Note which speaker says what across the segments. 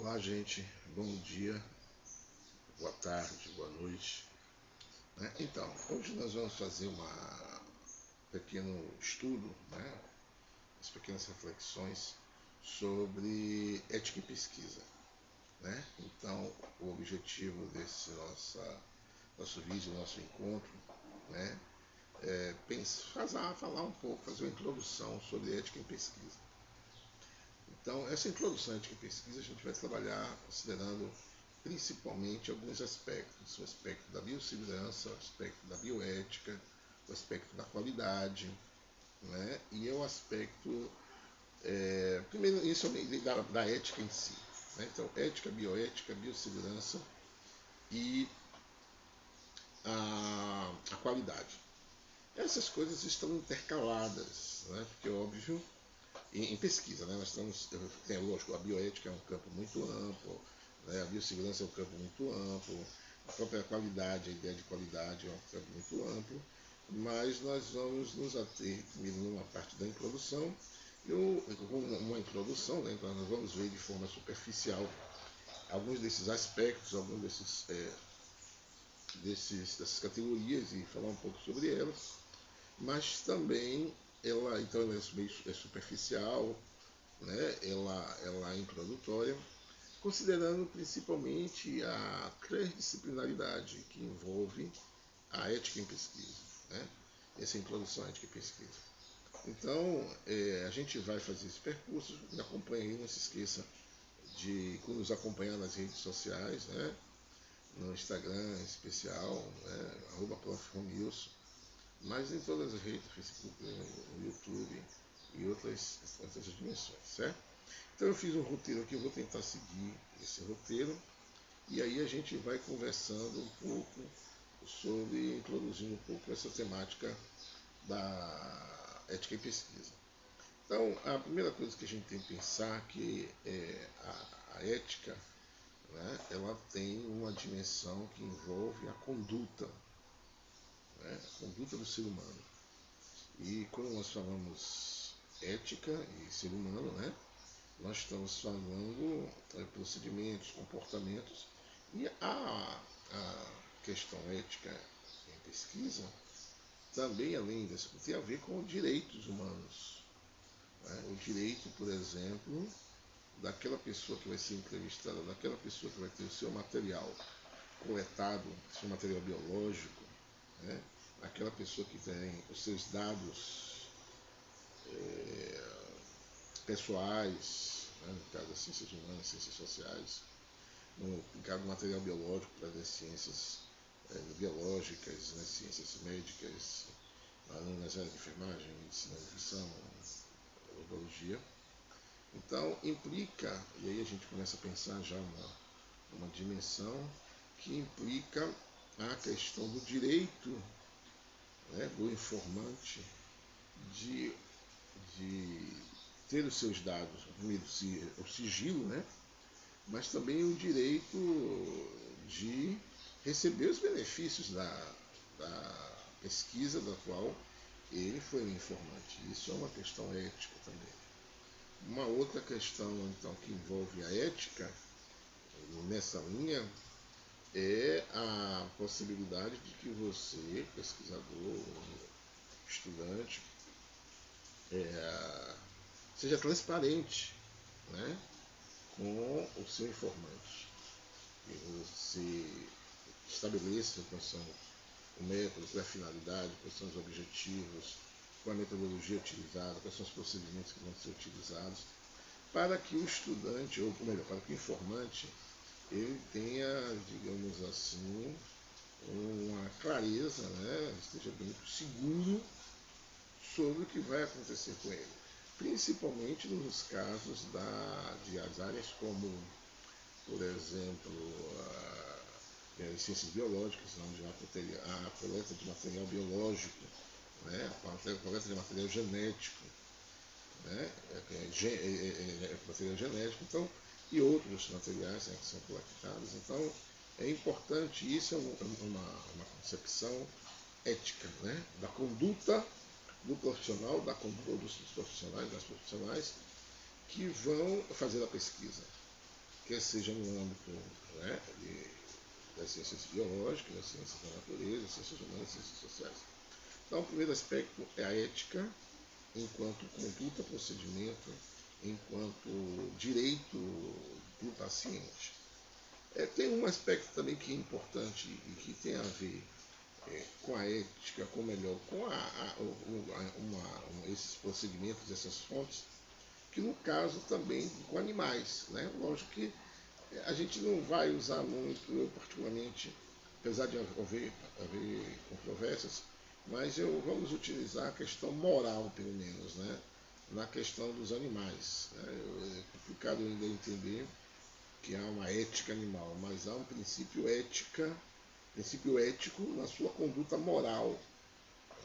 Speaker 1: Olá, gente. Bom dia, boa tarde, boa noite. Então, hoje nós vamos fazer um pequeno estudo, as pequenas reflexões sobre ética e pesquisa. Então, o objetivo desse nosso vídeo, nosso encontro, é falar um pouco, fazer uma introdução sobre ética e pesquisa. Então, essa introdução à ética e pesquisa a gente vai trabalhar considerando principalmente alguns aspectos: o aspecto da biossegurança, o aspecto da bioética, o aspecto da qualidade, e o aspecto, primeiro, inicialmente, da ética em si. Então, ética, bioética, biossegurança e a qualidade. Essas coisas estão intercaladas, porque, óbvio, em pesquisa, nós estamos, lógico, a bioética é um campo muito amplo, a biossegurança é um campo muito amplo, a própria qualidade, a ideia de qualidade é um campo muito amplo, mas nós vamos nos ater primeiro numa parte da introdução, uma introdução, então nós vamos ver de forma superficial alguns desses aspectos, alguns dessas categorias e falar um pouco sobre elas, mas também ela é superficial, ela é introdutória, considerando principalmente a transdisciplinaridade que envolve a ética em pesquisa, essa introdução à ética em pesquisa. Então, a gente vai fazer esse percurso, me acompanha aí, não se esqueça de nos acompanhar nas redes sociais, no Instagram em especial, @profromilson, mas em todas as redes, Facebook, no YouTube e outras dimensões, certo? Então eu fiz um roteiro aqui, eu vou tentar seguir esse roteiro e aí a gente vai conversando um pouco introduzindo um pouco essa temática da ética e pesquisa. Então, a primeira coisa que a gente tem que pensar é que a ética, ela tem uma dimensão que envolve a conduta do ser humano. E quando nós falamos ética e ser humano, nós estamos falando procedimentos, comportamentos, e a questão ética em pesquisa também, além disso, tem a ver com direitos humanos. O direito, por exemplo, daquela pessoa que vai ser entrevistada, daquela pessoa que vai ter o seu material coletado, seu material biológico, aquela pessoa que tem os seus dados pessoais, no caso das ciências humanas, ciências sociais, no caso do material biológico para as ciências biológicas, nas ciências médicas, nas áreas de enfermagem, medicina, nutrição, odontologia. Então, implica, e aí a gente começa a pensar já numa dimensão que implica a questão do direito do informante de ter os seus dados, primeiro o sigilo, mas também o direito de receber os benefícios da pesquisa da qual ele foi um informante. Isso é uma questão ética também. Uma outra questão, então, que envolve a ética nessa linha é a possibilidade de que você, pesquisador, estudante, seja transparente, com o seu informante. E você estabeleça quais são o método, qual é a finalidade, quais são os objetivos, qual é a metodologia utilizada, quais são os procedimentos que vão ser utilizados, para que o estudante, ou melhor, para que o informante, ele tenha, digamos assim, uma clareza, esteja muito seguro sobre o que vai acontecer com ele, principalmente nos casos de as áreas como, por exemplo, as ciências biológicas, onde a coleta de material biológico, a coleta de material genético, material genético, então, e outros materiais que são coletados. Então, é importante, isso é uma concepção ética, da conduta do profissional, da conduta dos profissionais, das profissionais que vão fazer a pesquisa. quer seja no âmbito, né, das ciências biológicas, das ciências da natureza, das ciências humanas, das ciências sociais. Então, o primeiro aspecto é a ética, enquanto conduta, procedimento, enquanto direito do paciente. Tem um aspecto também que é importante e que tem a ver com a ética, com melhor, com esses procedimentos, essas fontes, que no caso também com animais. Né? Lógico que a gente não vai usar muito, eu particularmente, apesar de haver controvérsias, mas vamos utilizar a questão moral, pelo menos, né? Na questão dos animais. Né? É complicado ainda entender que há uma ética animal, mas há um princípio ético na sua conduta moral.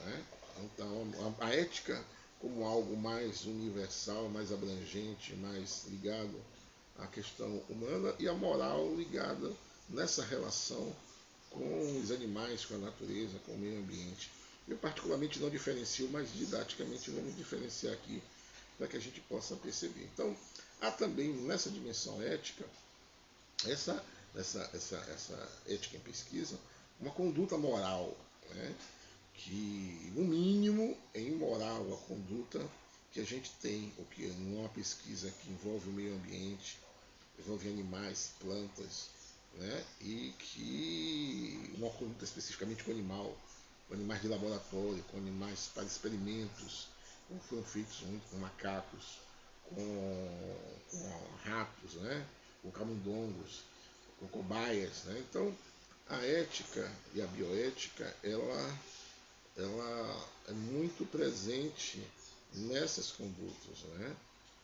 Speaker 1: Né? Então, a ética como algo mais universal, mais abrangente, mais ligado à questão humana, e a moral ligada nessa relação com os animais, com a natureza, com o meio ambiente. Eu particularmente não diferencio, mas didaticamente vamos diferenciar aqui para que a gente possa perceber. Então, há também nessa dimensão ética, essa ética em pesquisa, uma conduta moral, né? Que no mínimo é imoral a conduta que a gente tem, porque numa pesquisa que envolve o meio ambiente, envolve animais, plantas, né? E que uma conduta especificamente com animal, com animais de laboratório, com animais para experimentos, como foram feitos muito com macacos, com ratos, né? Com camundongos, com cobaias. Né? Então, a ética e a bioética, ela é muito presente nessas condutas, né?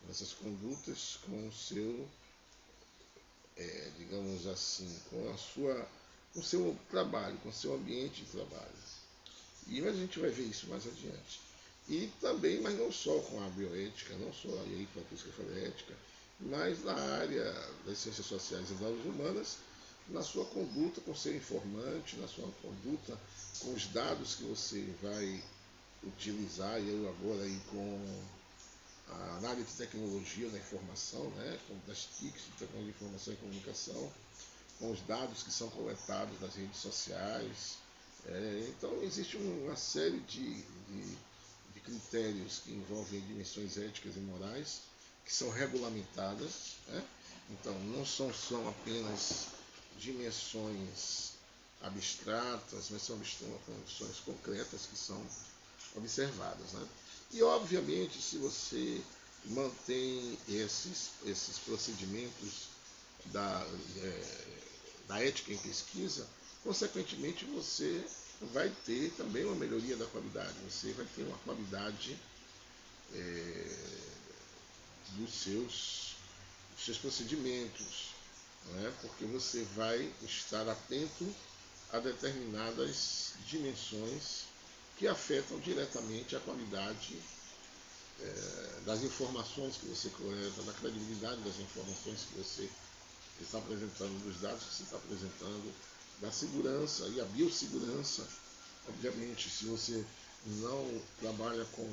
Speaker 1: Nessas condutas com o seu, digamos assim, com o seu trabalho, com o seu ambiente de trabalho. Mas a gente vai ver isso mais adiante. E também, mas não só com a bioética, não só aí com a que eu falei ética, mas na área das ciências sociais e das humanas, na sua conduta com o seu informante, na sua conduta com os dados que você vai utilizar, e eu agora aí com a área de tecnologia da informação, né, com das TICs, de tecnologia de informação e comunicação, com os dados que são coletados nas redes sociais. Então existe uma série de critérios que envolvem dimensões éticas e morais que são regulamentadas. Né? Então não são apenas dimensões abstratas, mas são dimensões concretas que são observadas. Né? E obviamente, se você mantém esses procedimentos da ética em pesquisa, consequentemente você vai ter também uma melhoria da qualidade, você vai ter uma qualidade dos seus procedimentos, né? Porque você vai estar atento a determinadas dimensões que afetam diretamente a qualidade das informações que você coleta, da credibilidade das informações que você está apresentando, dos dados que você está apresentando, da segurança e a biossegurança. Obviamente, se você não trabalha com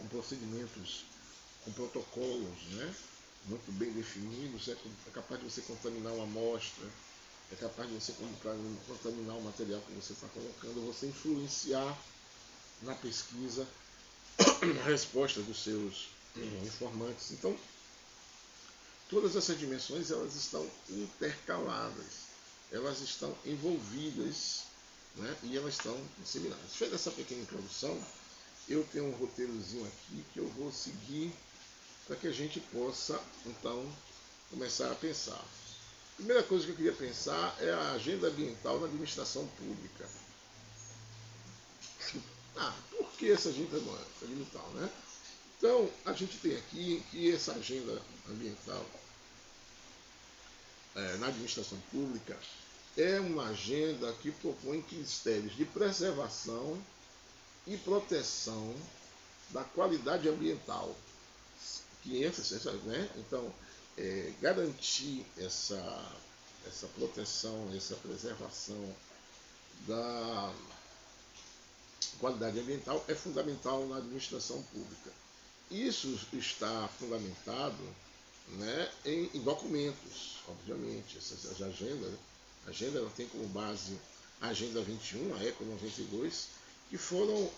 Speaker 1: procedimentos, com protocolos, né, muito bem definidos, é capaz de você contaminar uma amostra, é capaz de você contaminar o material que você está colocando, você influenciar na pesquisa a resposta dos seus informantes. Então, todas essas dimensões elas estão intercaladas, elas estão envolvidas, né, e elas estão disseminadas. Feita essa pequena introdução, eu tenho um roteirozinho aqui que eu vou seguir para que a gente possa, então, começar a pensar. A primeira coisa que eu queria pensar é a agenda ambiental na administração pública. Por que essa agenda ambiental, né? Então, a gente tem aqui que essa agenda ambiental na administração pública é uma agenda que propõe critérios de preservação e proteção da qualidade ambiental. Que ênfase, né? Então, garantir essa proteção, essa preservação da qualidade ambiental é fundamental na administração pública. Isso está fundamentado né, em documentos, obviamente. Essa agenda, né? A agenda ela tem como base a Agenda 21, a ECO 92, que foram,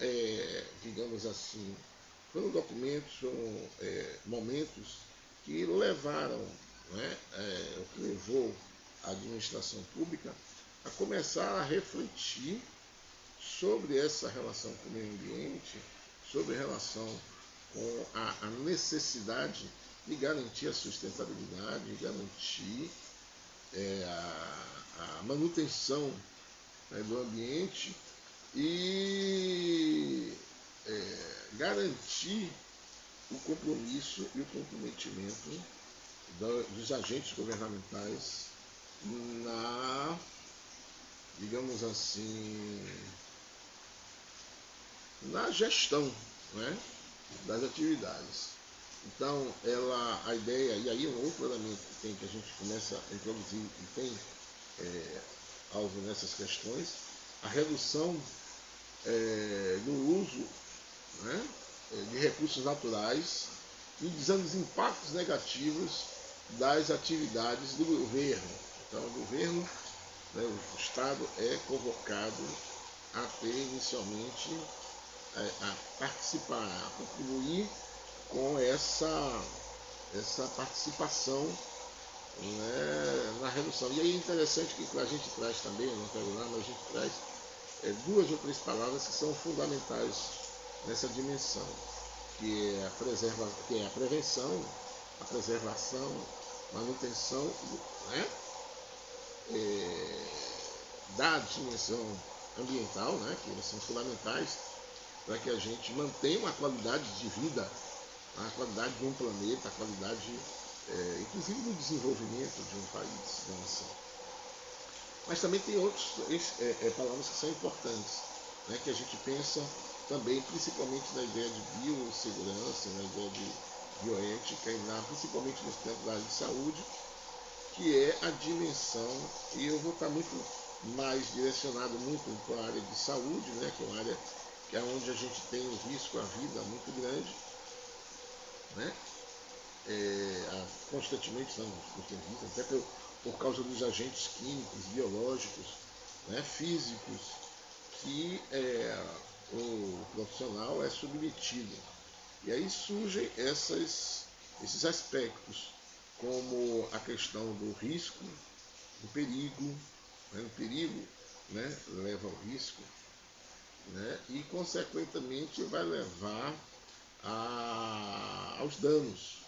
Speaker 1: digamos assim, foram documentos, foram momentos que levaram, né, o que levou a administração pública a começar a refletir sobre essa relação com o meio ambiente, sobre a relação com a necessidade de garantir a sustentabilidade, de garantir a manutenção, né, do ambiente e garantir o compromisso e o comprometimento dos agentes governamentais na, digamos assim, na gestão, né, das atividades. Então, a ideia, e aí um outro elemento que a gente começa a introduzir e tem alvo nessas questões, a redução do uso, né, de recursos naturais e os impactos negativos das atividades do governo. Então, o governo, né, o Estado é convocado a ter inicialmente a participar, a contribuir com essa participação, né, na redução. E aí é interessante que a gente traz também, não quero lá, mas a gente traz duas ou três palavras que são fundamentais nessa dimensão, que é a prevenção, a preservação, manutenção, né, da dimensão ambiental, né, que eles são fundamentais para que a gente mantenha uma qualidade de vida, a qualidade de um planeta, a qualidade, inclusive, do desenvolvimento de um país, digamos assim. Mas também tem outras palavras que são importantes, né, que a gente pensa também, principalmente na ideia de biossegurança, na ideia de bioética, e principalmente nos campos da área de saúde, que é a dimensão, e eu vou estar muito mais direcionado muito para a área de saúde, né, que é uma área que é onde a gente tem um risco à vida muito grande, né? Constantemente estamos em risco, até por causa dos agentes químicos, biológicos, né, físicos, que o profissional é submetido. E aí surgem esses aspectos, como a questão do risco, do perigo, né? O perigo, né, leva ao risco, né, e consequentemente vai levar aos danos,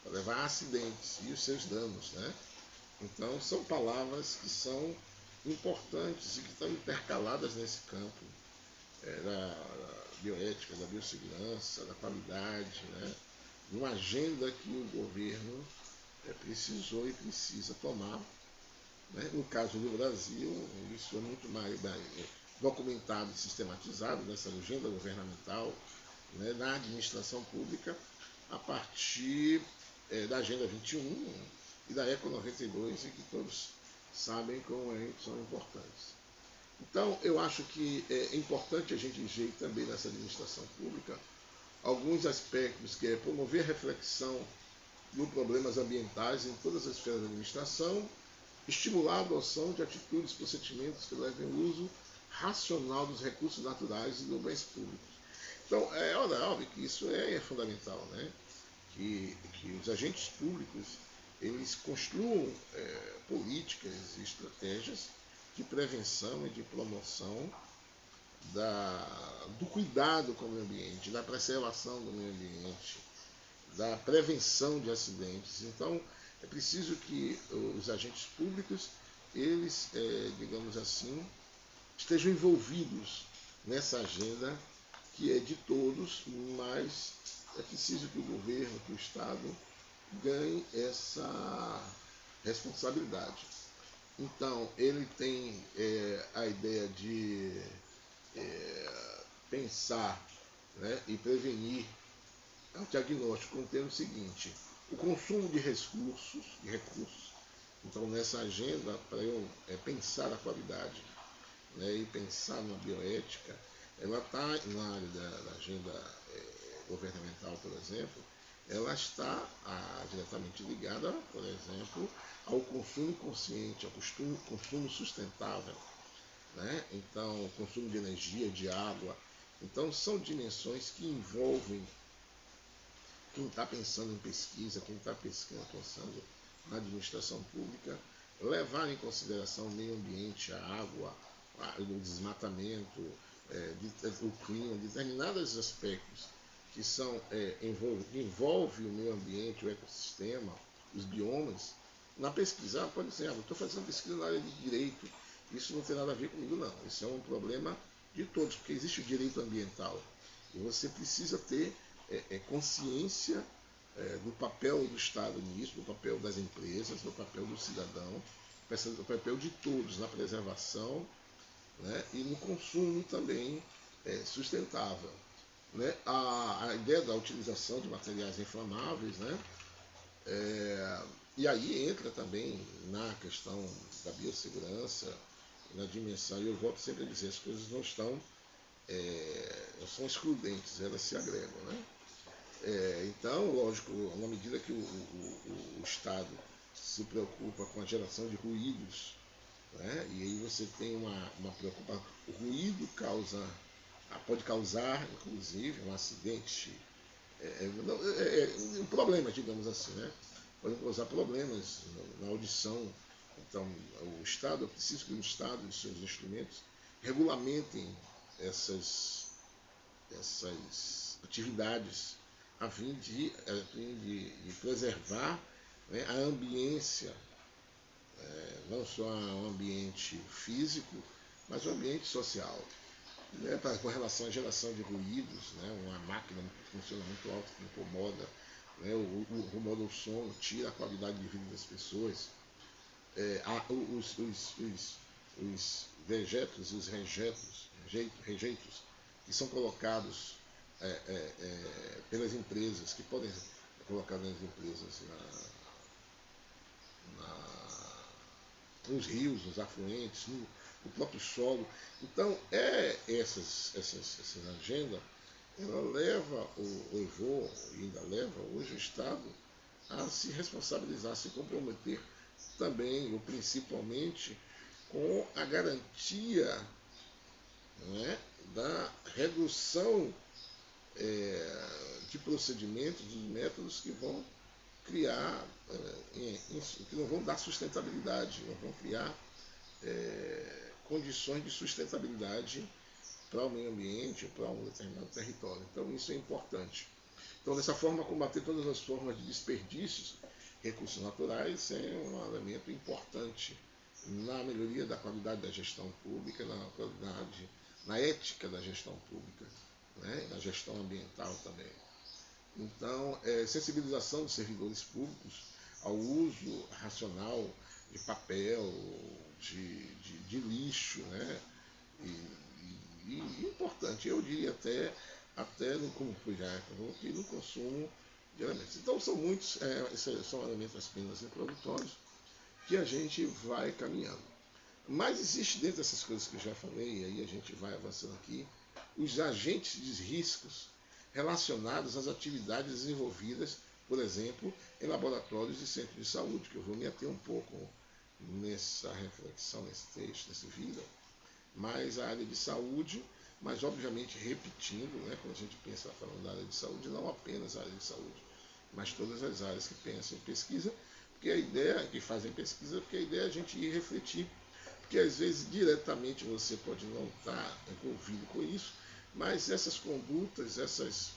Speaker 1: vai levar a acidentes e os seus danos, né? Então são palavras que são importantes e que estão intercaladas nesse campo da bioética, da biossegurança, da qualidade, né? Uma agenda que o governo precisou e precisa tomar, né? No caso do Brasil, isso é muito mais documentado e sistematizado nessa agenda governamental, né, na administração pública, a partir da Agenda 21 e da ECO 92, e que todos sabem como são importantes. Então, eu acho que é importante a gente ver também nessa administração pública alguns aspectos, que é promover reflexão de problemas ambientais em todas as esferas da administração, estimular a adoção de atitudes e procedimentos que levem ao uso racional dos recursos naturais e dos bens públicos. Então, é óbvio que isso é fundamental, né? Que os agentes públicos eles construam políticas e estratégias de prevenção e de promoção do cuidado com o meio ambiente, da preservação do meio ambiente, da prevenção de acidentes. Então, é preciso que os agentes públicos, eles, digamos assim, estejam envolvidos nessa agenda que é de todos, mas é preciso que o governo, que o Estado ganhe essa responsabilidade. Então, ele tem a ideia de pensar, né, e prevenir o diagnóstico, contendo o seguinte: o consumo de recursos. Então, nessa agenda, para eu pensar a qualidade, né, e pensar na bioética, ela está na área da agenda governamental, por exemplo, ela está diretamente ligada, por exemplo, ao consumo consciente, ao consumo sustentável, né? Então, o consumo de energia, de água. Então, são dimensões que envolvem quem está pensando em pesquisa, quem está pensando na administração pública, levar em consideração o meio ambiente, a água, o desmatamento, o clima, determinados aspectos que envolve o meio ambiente, o ecossistema, os biomas. Na pesquisa, pode ser, eu estou fazendo pesquisa na área de direito, isso não tem nada a ver comigo, não. Isso é um problema de todos, porque existe o direito ambiental. E você precisa ter consciência do papel do Estado nisso, do papel das empresas, do papel do cidadão, do papel de todos na preservação, né, e no consumo também sustentável. Né? A ideia da utilização de materiais inflamáveis, né, e aí entra também na questão da biossegurança, na dimensão, e eu volto sempre a dizer, as coisas não são excludentes, elas se agregam. Né? Então, lógico, na medida que o Estado se preocupa com a geração de ruídos, né? E aí você tem uma preocupação. O ruído pode causar, inclusive, um acidente, um problema, digamos assim, né? Pode causar problemas na audição. Então, o Estado, é preciso que o Estado e os seus instrumentos regulamentem essas atividades a fim de preservar, né, a ambiência, não só o ambiente físico, mas o ambiente social. Né, com relação à geração de ruídos, né, uma máquina que funciona muito alto, que incomoda, né, incomoda o som, tira a qualidade de vida das pessoas. Os dejetos e os rejeitos que são colocados pelas empresas, que podem ser colocados nas empresas nos rios, nos afluentes, no próprio solo. Então, essa agenda, ela levou e ainda leva hoje o Estado a se responsabilizar, a se comprometer também, ou principalmente, com a garantia, né, da redução de procedimentos, de métodos que vão criar, que não vão dar sustentabilidade, não vão criar condições de sustentabilidade para o meio ambiente, para um determinado território. Então isso é importante. Então, dessa forma, combater todas as formas de desperdícios, recursos naturais, é um elemento importante na melhoria da qualidade da gestão pública, na ética da gestão pública, né, na gestão ambiental também. Então, sensibilização dos servidores públicos ao uso racional de papel, de lixo, né? E importante, eu diria até no, como foi já que no consumo de elementos. Então são muitos, são elementos apenas introdutórios que a gente vai caminhando. Mas existe dentro dessas coisas que eu já falei, e aí a gente vai avançando aqui, os agentes de riscos relacionados às atividades desenvolvidas, por exemplo, em laboratórios e centros de saúde, que eu vou me ater um pouco nessa reflexão, nesse texto, nesse vídeo, mas a área de saúde, mas obviamente repetindo, né, quando a gente pensa falando da área de saúde, não apenas a área de saúde, mas todas as áreas que pensam em pesquisa, porque a ideia, que fazem pesquisa, porque a ideia é a gente ir refletir, porque às vezes diretamente você pode não estar envolvido com isso, mas essas condutas, essas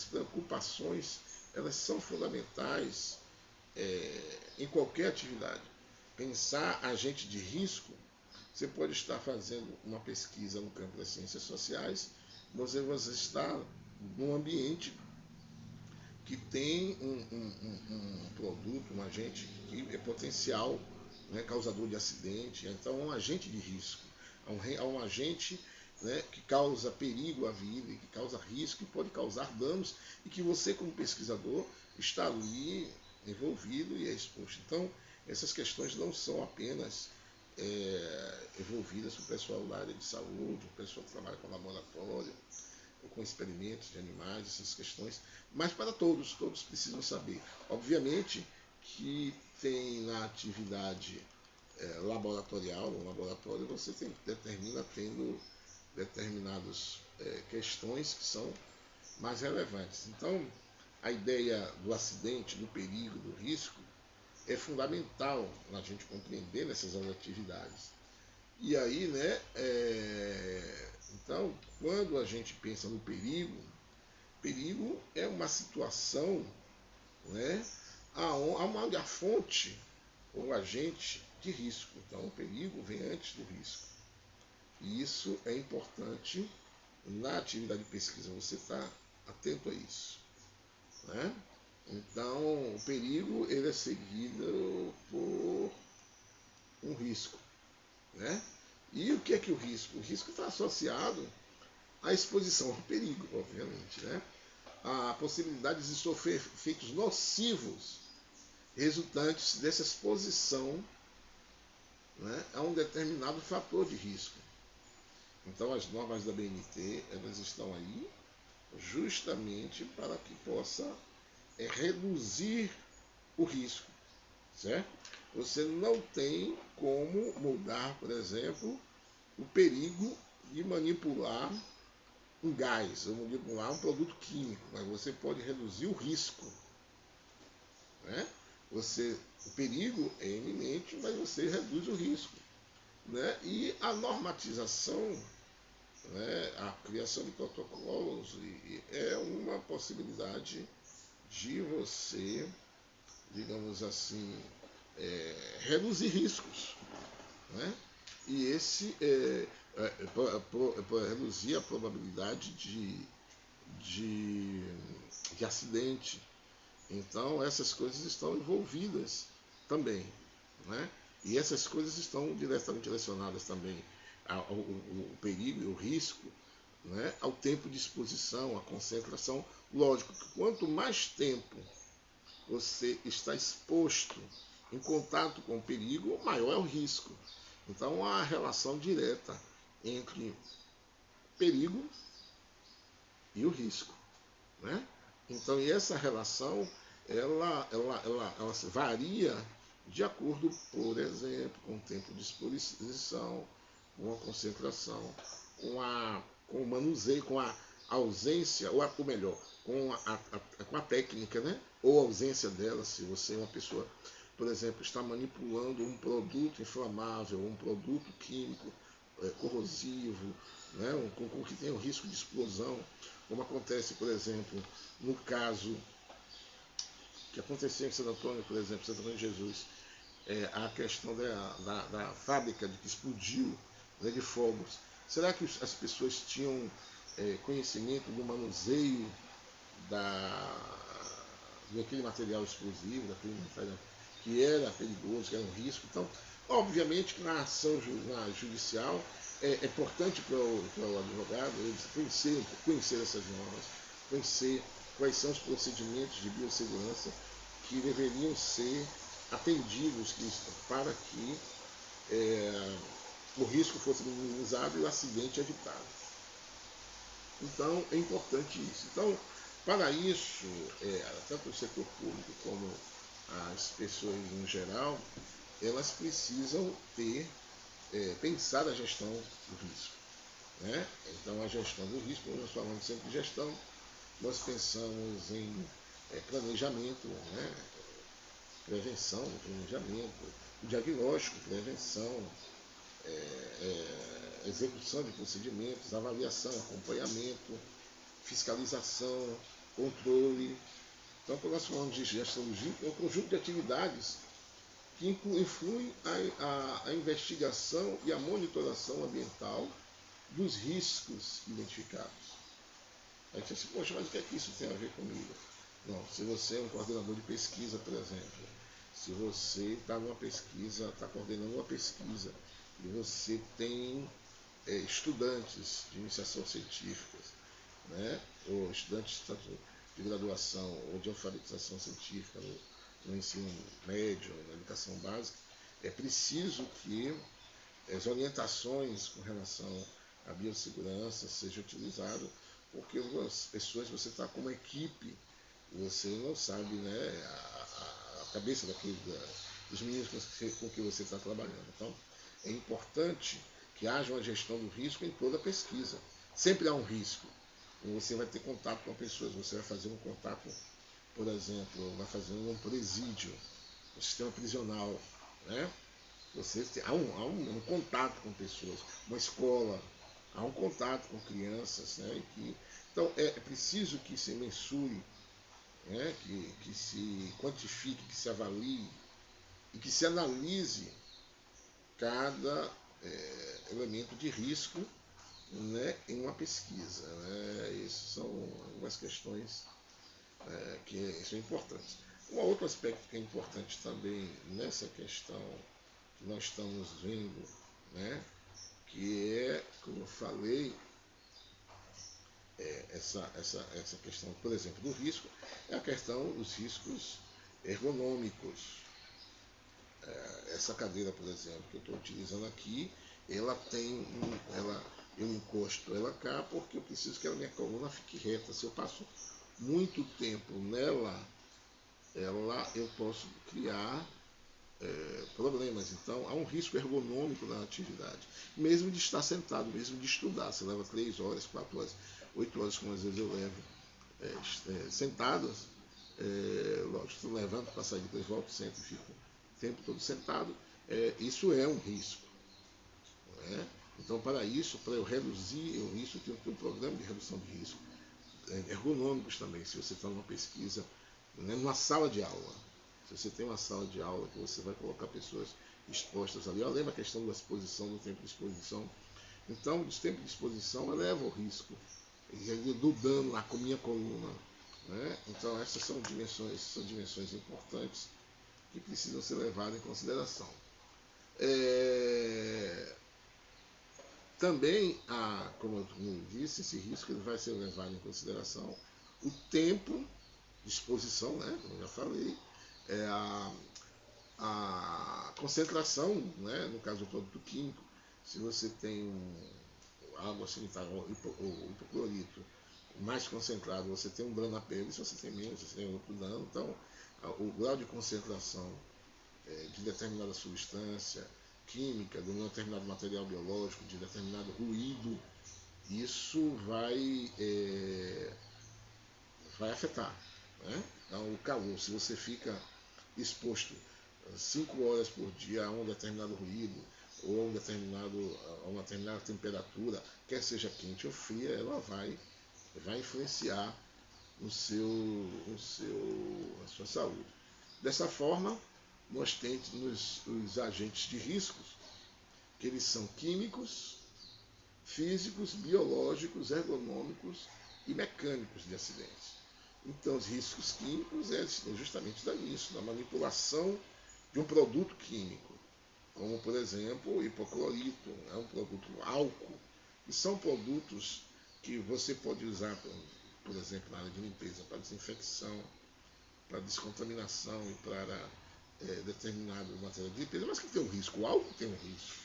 Speaker 1: preocupações, elas são fundamentais em qualquer atividade. Pensar agente de risco, você pode estar fazendo uma pesquisa no campo das ciências sociais, você está num ambiente que tem um produto, um agente que é potencial, né, causador de acidente, então é um agente de risco, é um agente, né, que causa perigo à vida, que causa risco, que pode causar danos e que você, como pesquisador, está ali envolvido e é exposto. Então, essas questões não são apenas envolvidas com o pessoal da área de saúde, o pessoal que trabalha com laboratório, com experimentos de animais, essas questões, mas para todos, todos precisam saber. Obviamente que tem na atividade laboratorial, no laboratório você determina tendo determinadas questões que são mais relevantes. Então, a ideia do acidente, do perigo, do risco, é fundamental na gente compreender nessas atividades. E aí, né, então, quando a gente pensa no perigo, perigo é uma situação, né, onde a fonte ou agente de risco. Então, o perigo vem antes do risco. E isso é importante na atividade de pesquisa, você está atento a isso, né? Então, o perigo ele é seguido por um risco, né? E o que é o risco? O risco está associado à exposição ao perigo, obviamente, né? A possibilidade de sofrer efeitos nocivos resultantes dessa exposição, né, a um determinado fator de risco. Então, as normas da BNT elas estão aí justamente para que possa reduzir o risco, certo? Você não tem como mudar, por exemplo, o perigo de manipular um gás ou manipular um produto químico, mas você pode reduzir o risco, né? O perigo é iminente, mas você reduz o risco, né? E a normatização, né, a criação de protocolos é uma possibilidade de você, digamos assim, reduzir riscos, né? E esse reduzir a probabilidade de, de acidente. Então essas coisas estão envolvidas também, né? E essas coisas estão diretamente relacionadas também ao perigo e o risco, né? Ao tempo de exposição, à concentração. Lógico que quanto mais tempo você está exposto em contato com o perigo, maior é o risco. Então há uma relação direta entre perigo e o risco, né? Então, e essa relação ela varia de acordo, por exemplo, com o tempo de exposição, com a concentração, com o manuseio, com a ausência, ou melhor, com a técnica, né? Ou ausência dela, se você é uma pessoa, por exemplo, está manipulando um produto inflamável, um produto químico corrosivo, né? Com que tem o risco de explosão, como acontece, por exemplo, no caso que aconteceu em Santo Antônio, por exemplo, Santo Antônio de Jesus, a questão da fábrica que explodiu, né, de fogos. Será que as pessoas tinham conhecimento do manuseio daquele material explosivo, daquele material que era perigoso, que era um risco? Então, obviamente que na ação judicial é importante para o advogado ele conhecer essas normas, conhecer quais são os procedimentos de biossegurança que deveriam ser atendidos para que o risco fosse minimizado e o acidente evitado. Então, é importante isso. Então, para isso, tanto o setor público como as pessoas em geral, elas precisam pensar a gestão do risco, né? Então, a gestão do risco, nós falamos sempre de gestão, nós pensamos em planejamento, né? Prevenção, planejamento, diagnóstico, prevenção, execução de procedimentos, avaliação, acompanhamento, fiscalização, controle. Então, quando nós falamos de gestão do risco, é um conjunto de atividades que influem a investigação e a monitoração ambiental dos riscos identificados. Aí você diz, poxa, mas o que é que isso tem a ver comigo? Não, se você é um coordenador de pesquisa, por exemplo, se você está numa pesquisa, está coordenando uma pesquisa, e você tem estudantes de iniciação científica, né, ou estudantes tanto de graduação ou de alfabetização científica no ensino médio, na educação básica, é preciso que as orientações com relação à biossegurança sejam utilizadas porque as pessoas, você está com uma equipe, você não sabe, né, a cabeça dos meninos com que você está trabalhando. Então, é importante que haja uma gestão do risco em toda a pesquisa. Sempre há um risco. Você vai ter contato com pessoas, você vai fazer um contato, por exemplo, vai fazer um presídio, um sistema prisional, né? Há um contato com pessoas, uma escola, há um contato com crianças, né? Então é preciso que se mensure, né? Que se quantifique, que se avalie e que se analise cada elemento de risco, né, em uma pesquisa. Né? Essas são algumas questões que são importantes. Um outro aspecto que é importante também nessa questão que nós estamos vendo, né, que é, como eu falei, essa questão, por exemplo, do risco, é a questão dos riscos ergonômicos. Essa cadeira, por exemplo, que eu estou utilizando aqui, ela tem eu encosto ela cá porque eu preciso que a minha coluna fique reta. Se eu passo muito tempo nela, eu posso criar problemas. Então, há um risco ergonômico na atividade. Mesmo de estar sentado, mesmo de estudar. Você leva 3 horas, 4 horas, 8 horas, como às vezes eu levo, sentadas. Lógico, eu levanto para sair, depois volto, sento e fico o tempo todo sentado. Isso é um risco. Né? Então, para isso, para eu reduzir o risco, eu tenho que ter um programa de redução de risco. Ergonômicos também, se você está numa pesquisa, né, numa sala de aula. Se você tem uma sala de aula que você vai colocar pessoas expostas ali, lembra a questão da exposição, do tempo de exposição. Então, o tempo de exposição eleva o risco do dano na minha coluna. Né? Então, essas são dimensões importantes que precisam ser levadas em consideração. Também, como eu disse, esse risco ele vai ser levado em consideração o tempo de exposição, né? Como eu já falei, a concentração, né? No caso do produto químico, se você tem água sanitária ou hipoclorito mais concentrado, você tem um dano na pele, se você tem menos, você tem outro dano. Então, o grau de concentração de determinada substância química, de um determinado material biológico, de determinado ruído, isso vai afetar. Né? Então, o calor, se você fica exposto 5 horas por dia a um determinado ruído ou a uma determinada temperatura, quer seja quente ou fria, ela vai influenciar a sua saúde. Dessa forma, nós temos os agentes de riscos, que eles são químicos, físicos, biológicos, ergonômicos e mecânicos de acidentes. Então, os riscos químicos justamente nisso, da manipulação de um produto químico, como, por exemplo, o hipoclorito, um produto álcool, e são produtos que você pode usar, por exemplo, na área de limpeza, para desinfecção, para descontaminação e para determinado material de limpeza, mas que tem um risco. O álcool tem um risco.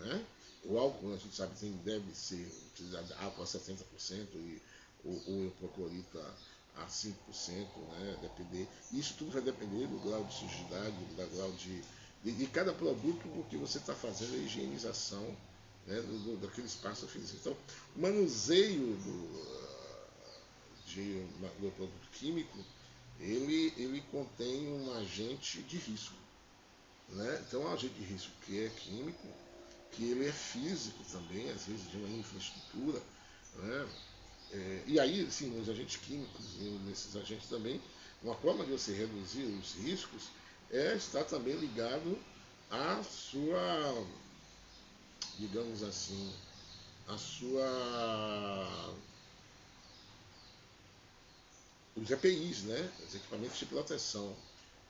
Speaker 1: Né? O álcool, a gente sabe, deve ser utilizado álcool a 70% e o hipoclorito a 5%, né? Depender. Isso tudo vai depender do grau de sujidade, do grau de cada produto, porque você está fazendo a higienização, né, daquele espaço físico. Então, o manuseio do produto químico, ele contém um agente de risco. Né? Então, um agente de risco que é químico, que ele é físico também, às vezes de uma infraestrutura. Né? E aí, sim, nos agentes químicos e nesses agentes também, uma forma de você reduzir os riscos estar também ligado à sua, digamos assim, os EPIs, né? Os equipamentos de proteção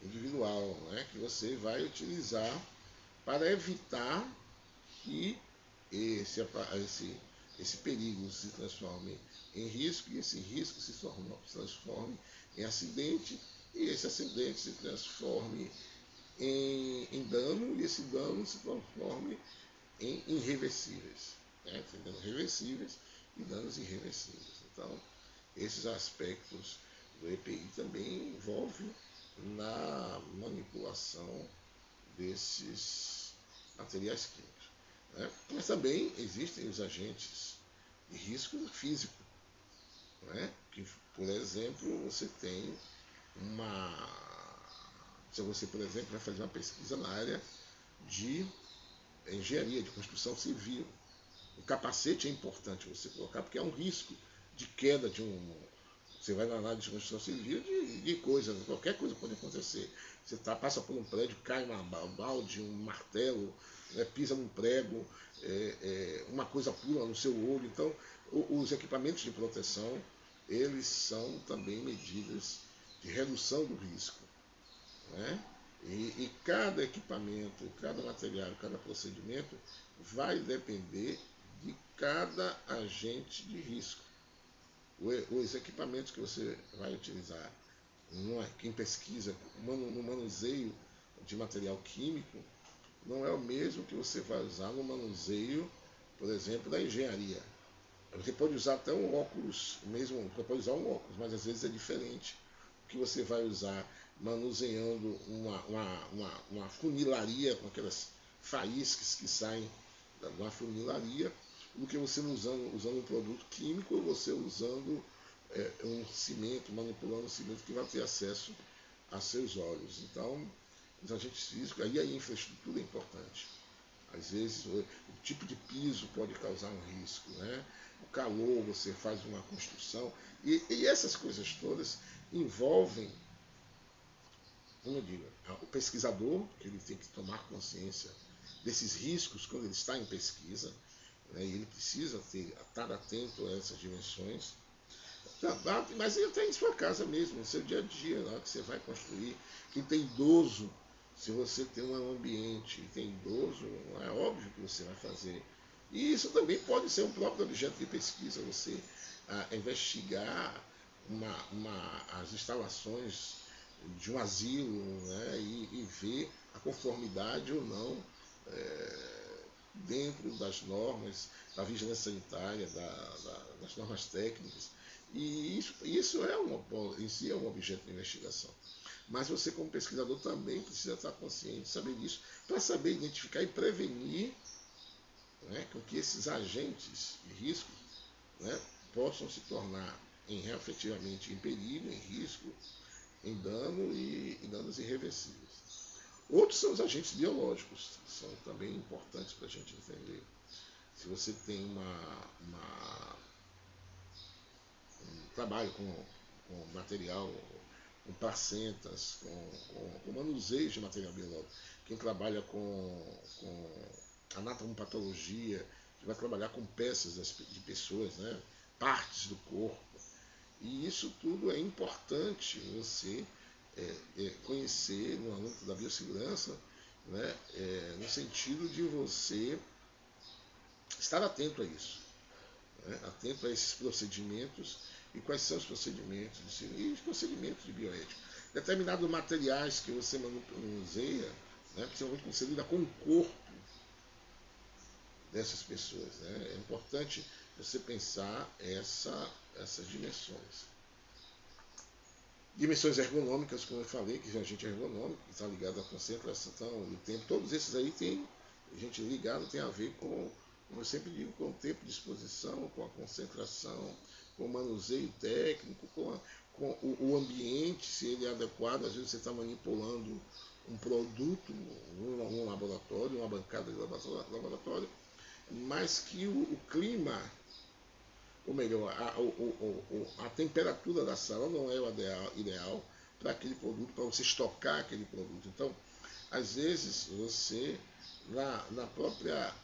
Speaker 1: individual, né? Que você vai utilizar para evitar que esse perigo se transforme em risco e esse risco se transforme em acidente e esse acidente se transforme em dano e esse dano se transforme em irreversíveis. Né? Tem danos reversíveis e danos irreversíveis. Então, esses aspectos do EPI também envolvem na manipulação desses materiais químicos, né? Mas também existem os agentes de risco físico, né? Que, por exemplo, você tem se você, por exemplo, vai fazer uma pesquisa na área de engenharia, de construção civil, o capacete é importante você colocar, porque é um risco de queda de um. Você vai na área de construção civil de coisa, qualquer coisa pode acontecer. Você passa por um prédio, cai um balde, um martelo, né, pisa num prego, uma coisa pula no seu olho. Então, os equipamentos de proteção, eles são também medidas de redução do risco, né? E cada equipamento, cada material, cada procedimento vai depender de cada agente de risco. Os equipamentos que você vai utilizar em pesquisa, no manuseio de material químico, não é o mesmo que você vai usar no manuseio, por exemplo, da engenharia. Você pode usar até um óculos, mesmo, você pode usar um óculos, mas às vezes é diferente o que você vai usar manuseando uma funilaria com aquelas faíscas que saem da funilaria, do que você usando um produto químico ou você usando um cimento, manipulando um cimento que vai ter acesso a seus olhos. Então, os agentes físicos, aí a infraestrutura é importante. Às vezes o tipo de piso pode causar um risco, né? O calor, você faz uma construção, e essas coisas todas envolvem, como eu digo, o pesquisador, que ele tem que tomar consciência desses riscos quando ele está em pesquisa, né? E ele precisa estar atento a essas dimensões. Mas até em sua casa mesmo, no seu dia a dia, na hora que você vai construir. Quem tem idoso, se você tem um ambiente e tem idoso, é óbvio que você vai fazer. E isso também pode ser um próprio objeto de pesquisa, você investigar as instalações de um asilo, né, e ver a conformidade ou não dentro das normas da vigilância sanitária, das normas técnicas. E isso em si é um objeto de investigação. Mas você, como pesquisador, também precisa estar consciente, saber disso, para saber identificar e prevenir, né, com que esses agentes de risco, né, possam se tornar efetivamente em perigo, em risco, em dano e danos irreversíveis. Outros são os agentes biológicos, que são também importantes para a gente entender. Se você tem um trabalho com material, com placentas, com manuseio de material biológico, quem trabalha com anatomopatologia, que vai trabalhar com peças de pessoas, né, partes do corpo. E isso tudo é importante você conhecer no âmbito da biossegurança, né, no sentido de você estar atento a isso, né, atento a esses procedimentos e quais são os procedimentos e os procedimentos de bioética. Determinados materiais que você manuseia, né, principalmente quando você lida com o corpo dessas pessoas, né, é importante você pensar essas dimensões. Dimensões ergonômicas, como eu falei, que é agente ergonômico, que está ligado à concentração e o tempo. Todos esses aí tem gente ligado, tem a ver com, como eu sempre digo, com o tempo de exposição, com a concentração, com o manuseio técnico, com o ambiente, se ele é adequado. Às vezes você está manipulando um produto num laboratório, uma bancada de laboratório, mas que o clima, ou melhor, a temperatura da sala não é o ideal para aquele produto, para você estocar aquele produto. Então, às vezes, você, na própria,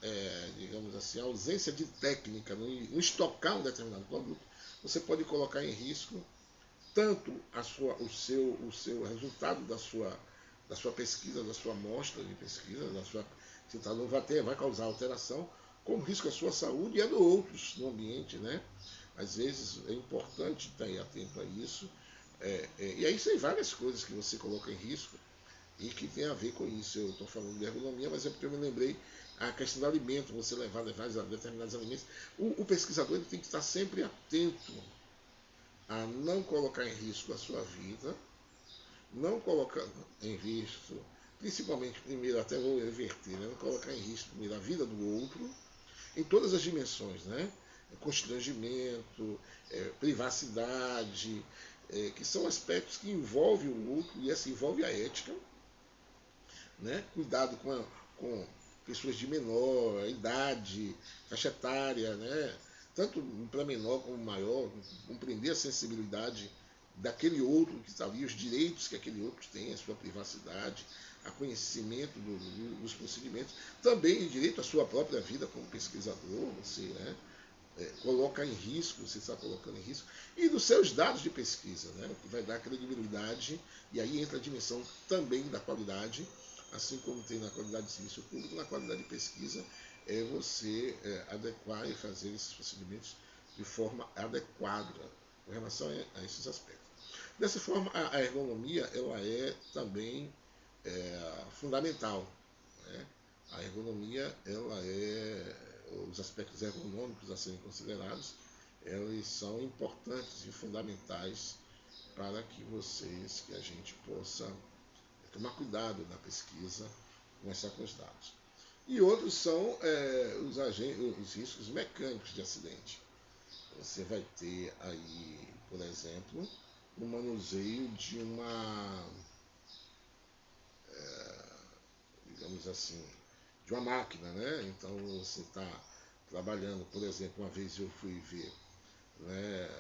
Speaker 1: digamos assim, ausência de técnica, no estocar um determinado produto, você pode colocar em risco tanto o seu resultado da sua pesquisa, da sua amostra de pesquisa, não vai causar alteração, como risco à sua saúde e a de outros no ambiente, né? Às vezes é importante estar atento a isso. E aí tem várias coisas que você coloca em risco e que tem a ver com isso. Eu estou falando de ergonomia, mas é porque eu me lembrei a questão do alimento, você levar determinados alimentos. O pesquisador ele tem que estar sempre atento a não colocar em risco a sua vida, não colocar em risco, principalmente primeiro, até vou inverter, né? Não colocar em risco primeiro a vida do outro, em todas as dimensões, né? Constrangimento, privacidade, que são aspectos que envolvem o outro e essa envolve a ética, né? Cuidado com pessoas de menor idade, faixa etária, né? Tanto para menor como maior, compreender a sensibilidade daquele outro que está ali, os direitos que aquele outro tem, a sua privacidade, a conhecimento dos procedimentos, também o direito à sua própria vida como pesquisador, você, né? Coloca em risco, você está colocando em risco, e dos seus dados de pesquisa, né? O que vai dar credibilidade, e aí entra a dimensão também da qualidade, assim como tem na qualidade de serviço público, na qualidade de pesquisa, é você adequar e fazer esses procedimentos de forma adequada com relação a esses aspectos. Dessa forma, a ergonomia ela é também fundamental. Né? A ergonomia ela é os aspectos ergonômicos a serem considerados, eles são importantes e fundamentais para que a gente possa tomar cuidado na pesquisa, começar com os dados. E outros são os riscos mecânicos de acidente. Você vai ter aí, por exemplo, o manuseio de uma, digamos assim, de uma máquina, né? Então você está trabalhando, por exemplo, uma vez eu fui ver, né?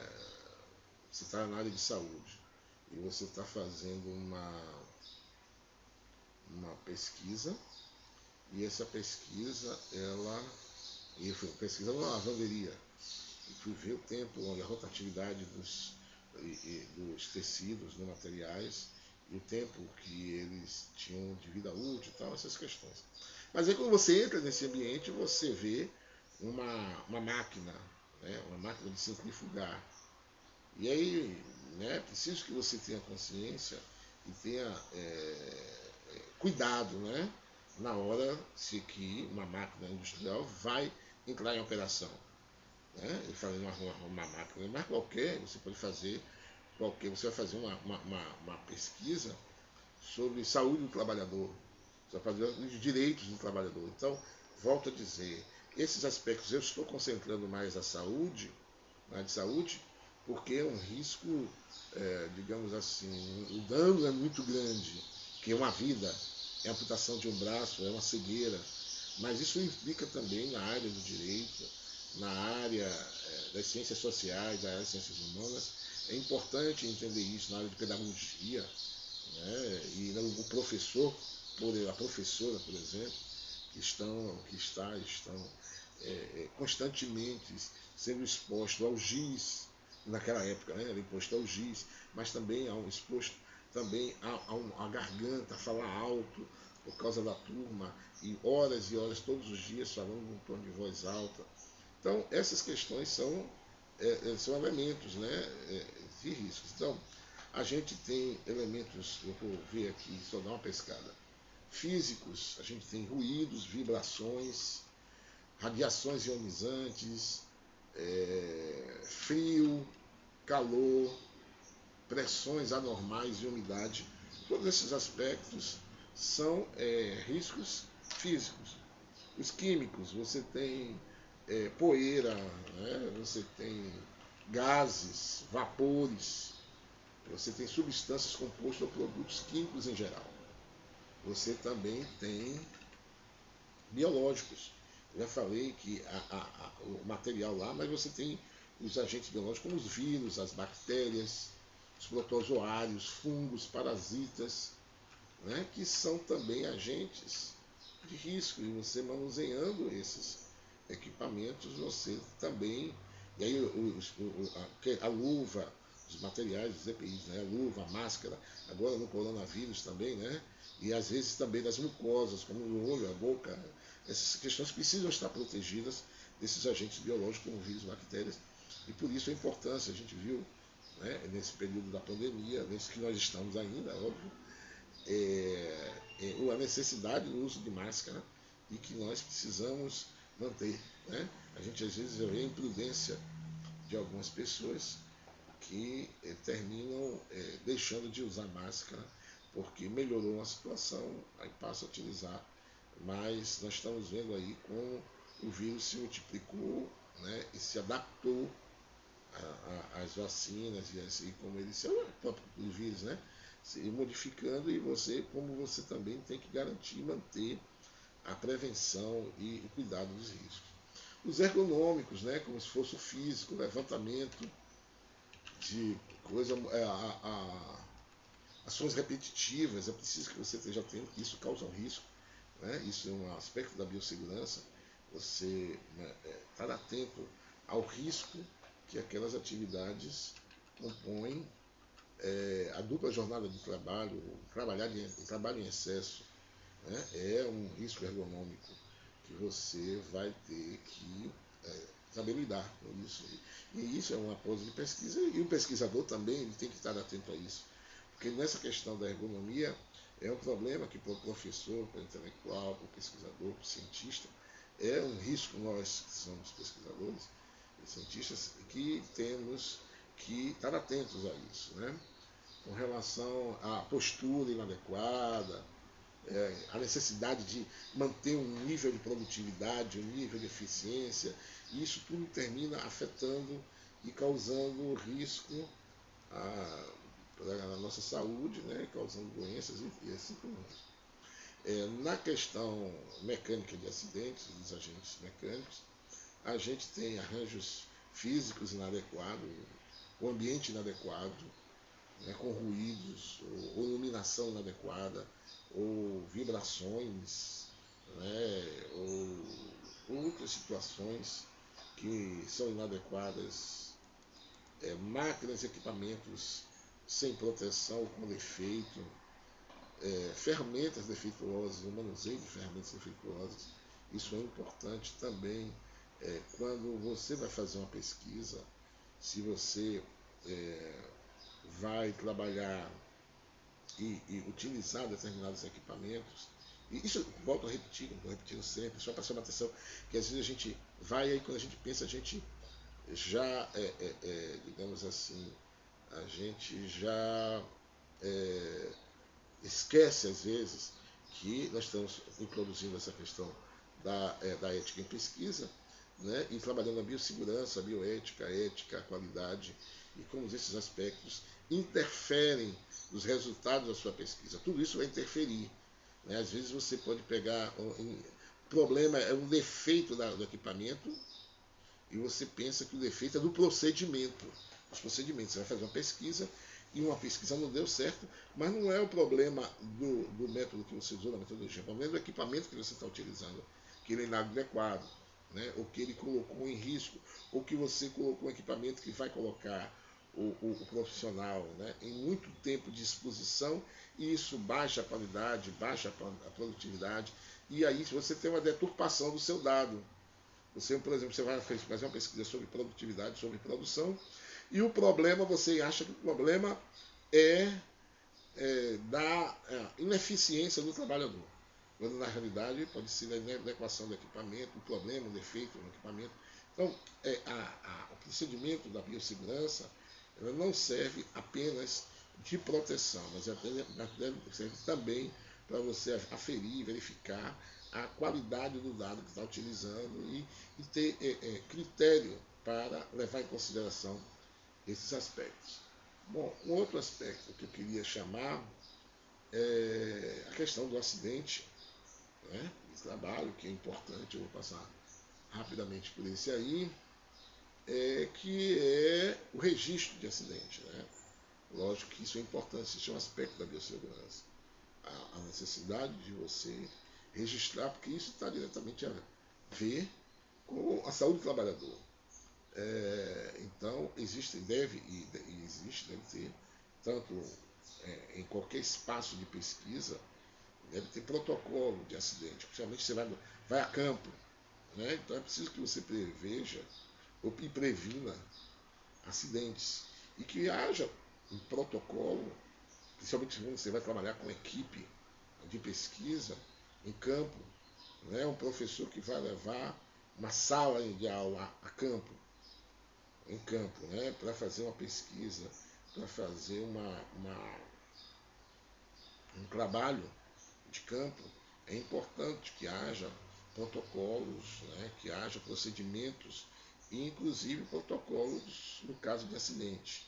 Speaker 1: Você está na área de saúde e você está fazendo uma pesquisa e essa pesquisa, e foi pesquisa numa lavanderia, e fui ver o tempo, a rotatividade dos tecidos, dos materiais, e o tempo que eles tinham de vida útil e tal, essas questões. Mas aí quando você entra nesse ambiente, você vê uma máquina, né, uma máquina de centrifugar. E aí, né, preciso que você tenha consciência e tenha cuidado, né, na hora se que uma máquina industrial vai entrar em operação. Né? Eu falei uma máquina, mas qualquer, você pode fazer qualquer, você vai fazer uma pesquisa sobre saúde do trabalhador, você vai fazer os direitos do trabalhador. Então, volto a dizer, esses aspectos eu estou concentrando mais a saúde, na área de saúde, porque é um risco, digamos assim, o dano é muito grande, que é uma vida, é a amputação de um braço, é uma cegueira, mas isso implica também na área do direito, na área das ciências sociais, da área das ciências humanas. É importante entender isso na área de pedagogia, né? E o professor, a professora, por exemplo, estão constantemente sendo exposto ao giz, naquela época, né? Era imposto ao giz, mas também exposto também à garganta, a falar alto por causa da turma, e horas, todos os dias, falando num tom de voz alta. Então, essas questões são elementos, né, de riscos. Então, a gente tem elementos, eu vou ver aqui, só dar uma pescada, físicos, a gente tem ruídos, vibrações, radiações ionizantes, frio, calor, pressões anormais e umidade. Todos esses aspectos são riscos físicos. Os químicos, você tem poeira, né? Você tem gases, vapores, você tem substâncias compostas ou produtos químicos em geral. Você também tem biológicos. Eu já falei que o material lá, mas você tem os agentes biológicos como os vírus, as bactérias, os protozoários, fungos, parasitas, né, que são também agentes de risco. E você manuseando esses equipamentos, você também. E aí a luva, os materiais dos EPIs, né, a luva, a máscara, agora no coronavírus também, né? E às vezes também das mucosas, como o olho, a boca. Essas questões precisam estar protegidas desses agentes biológicos, como vírus, bactérias. E por isso a importância, a gente viu, né, nesse período da pandemia, nesse que nós estamos ainda, óbvio, a necessidade do uso de máscara e que nós precisamos manter. Né? A gente às vezes vê a imprudência de algumas pessoas que terminam deixando de usar máscara porque melhorou a situação, aí passa a utilizar, mas nós estamos vendo aí como o vírus se multiplicou, né, e se adaptou às vacinas e assim como ele se o próprio vírus, né, se modificando, e você, como você também tem que garantir manter a prevenção e o cuidado dos riscos. Os ergonômicos, né, como se fosse o físico, levantamento de coisa, ações repetitivas, é preciso que você esteja atento, isso causa um risco, né? Isso é um aspecto da biossegurança, você, né, estar atento ao risco que aquelas atividades compõem, a dupla jornada de trabalho, trabalho em excesso, né, é um risco ergonômico que você vai ter que saber lidar com isso. E isso é uma coisa de pesquisa, e o pesquisador também ele tem que estar atento a isso. Porque nessa questão da ergonomia é um problema que para o professor, para o intelectual, para o pesquisador, para o cientista, é um risco nós que somos pesquisadores e cientistas que temos que estar atentos a isso, né? Com relação à postura inadequada, a necessidade de manter um nível de produtividade, um nível de eficiência, e isso tudo termina afetando e causando risco à nossa saúde, né, causando doenças e assim por diante. Na questão mecânica de acidentes, dos agentes mecânicos, a gente tem arranjos físicos inadequados, o ambiente inadequado, né, com ruídos, ou iluminação inadequada, ou vibrações, né, ou outras situações que são inadequadas, máquinas e equipamentos sem proteção, com defeito, ferramentas defeituosas, o manuseio de ferramentas defeituosas. Isso é importante também quando você vai fazer uma pesquisa, se você vai trabalhar e utilizar determinados equipamentos. E isso, volto a repetir, como estou repetindo sempre, só para chamar a atenção, que às vezes a gente vai, aí quando a gente pensa, a gente já, digamos assim, a gente já esquece às vezes que nós estamos introduzindo essa questão da ética em pesquisa, né, e trabalhando a biossegurança, a bioética, a ética, a qualidade, e como esses aspectos interferem nos resultados da sua pesquisa. Tudo isso vai interferir. Né? Às vezes você pode pegar um problema, é um defeito do equipamento, e você pensa que o defeito é do procedimento. Os procedimentos, você vai fazer uma pesquisa, e uma pesquisa não deu certo, mas não é o problema do método que você usou, da metodologia, o problema é do equipamento que você está utilizando, que ele é inadequado, né? Ou que ele colocou em risco, ou que você colocou um equipamento que vai colocar o profissional, né, em muito tempo de exposição, e isso baixa a qualidade, baixa a produtividade, e aí você tem uma deturpação do seu dado. Você, por exemplo, você vai fazer uma pesquisa sobre produtividade, sobre produção, e o problema, você acha que o problema é, da ineficiência do trabalhador. Quando na realidade pode ser a inadequação do equipamento, o problema, o defeito no equipamento. Então, o procedimento da biossegurança, ela não serve apenas de proteção, mas serve também para você aferir, verificar a qualidade do dado que está utilizando e ter critério para levar em consideração esses aspectos. Bom, um outro aspecto que eu queria chamar é a questão do acidente, né, de trabalho, que é importante, eu vou passar rapidamente por esse aí, que é o registro de acidente. Né? Lógico que isso é importante, isso é um aspecto da biossegurança. A necessidade de você registrar, porque isso está diretamente a ver com a saúde do trabalhador. Então, existe, deve ter, tanto em qualquer espaço de pesquisa, deve ter protocolo de acidente, principalmente você vai a campo. Né? Então é preciso que você preveja e previna acidentes e que haja um protocolo, principalmente quando você vai trabalhar com equipe de pesquisa em campo, né? Um professor que vai levar uma sala de aula a campo, em campo, né, para fazer uma pesquisa, para fazer um trabalho de campo, é importante que haja protocolos, né, que haja procedimentos e inclusive protocolos no caso de acidente.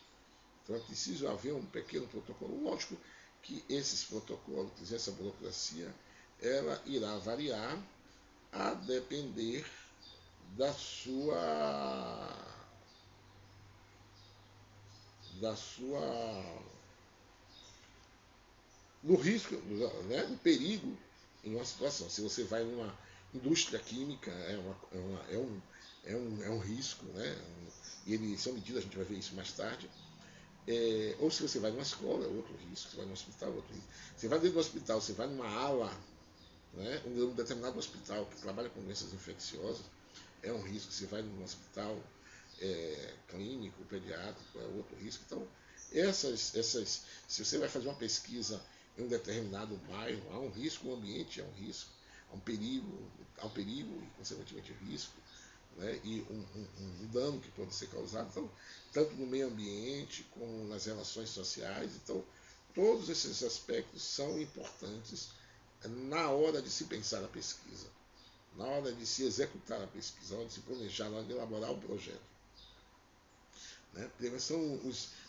Speaker 1: Então é preciso haver um pequeno protocolo. Lógico que esses protocolos, essa burocracia, ela irá variar a depender da sua do risco, né, do perigo em uma situação. Se você vai numa indústria química, é um risco, né? E eles são medidas, a gente vai ver isso mais tarde. Ou se você vai numa escola, é outro risco. Você vai num hospital, é outro risco. Você vai dentro do hospital, você vai numa ala, né, um determinado hospital que trabalha com doenças infecciosas, é um risco. Você vai num hospital clínico, pediátrico, é outro risco. Então, se você vai fazer uma pesquisa em um determinado bairro, há um risco, o ambiente é um risco, há um perigo e, consequentemente, risco, né, e um dano que pode ser causado, então, tanto no meio ambiente como nas relações sociais. Então, todos esses aspectos são importantes na hora de se pensar a pesquisa, na hora de se executar a pesquisa, na hora de se planejar, na hora de elaborar o projeto. Né? Quais são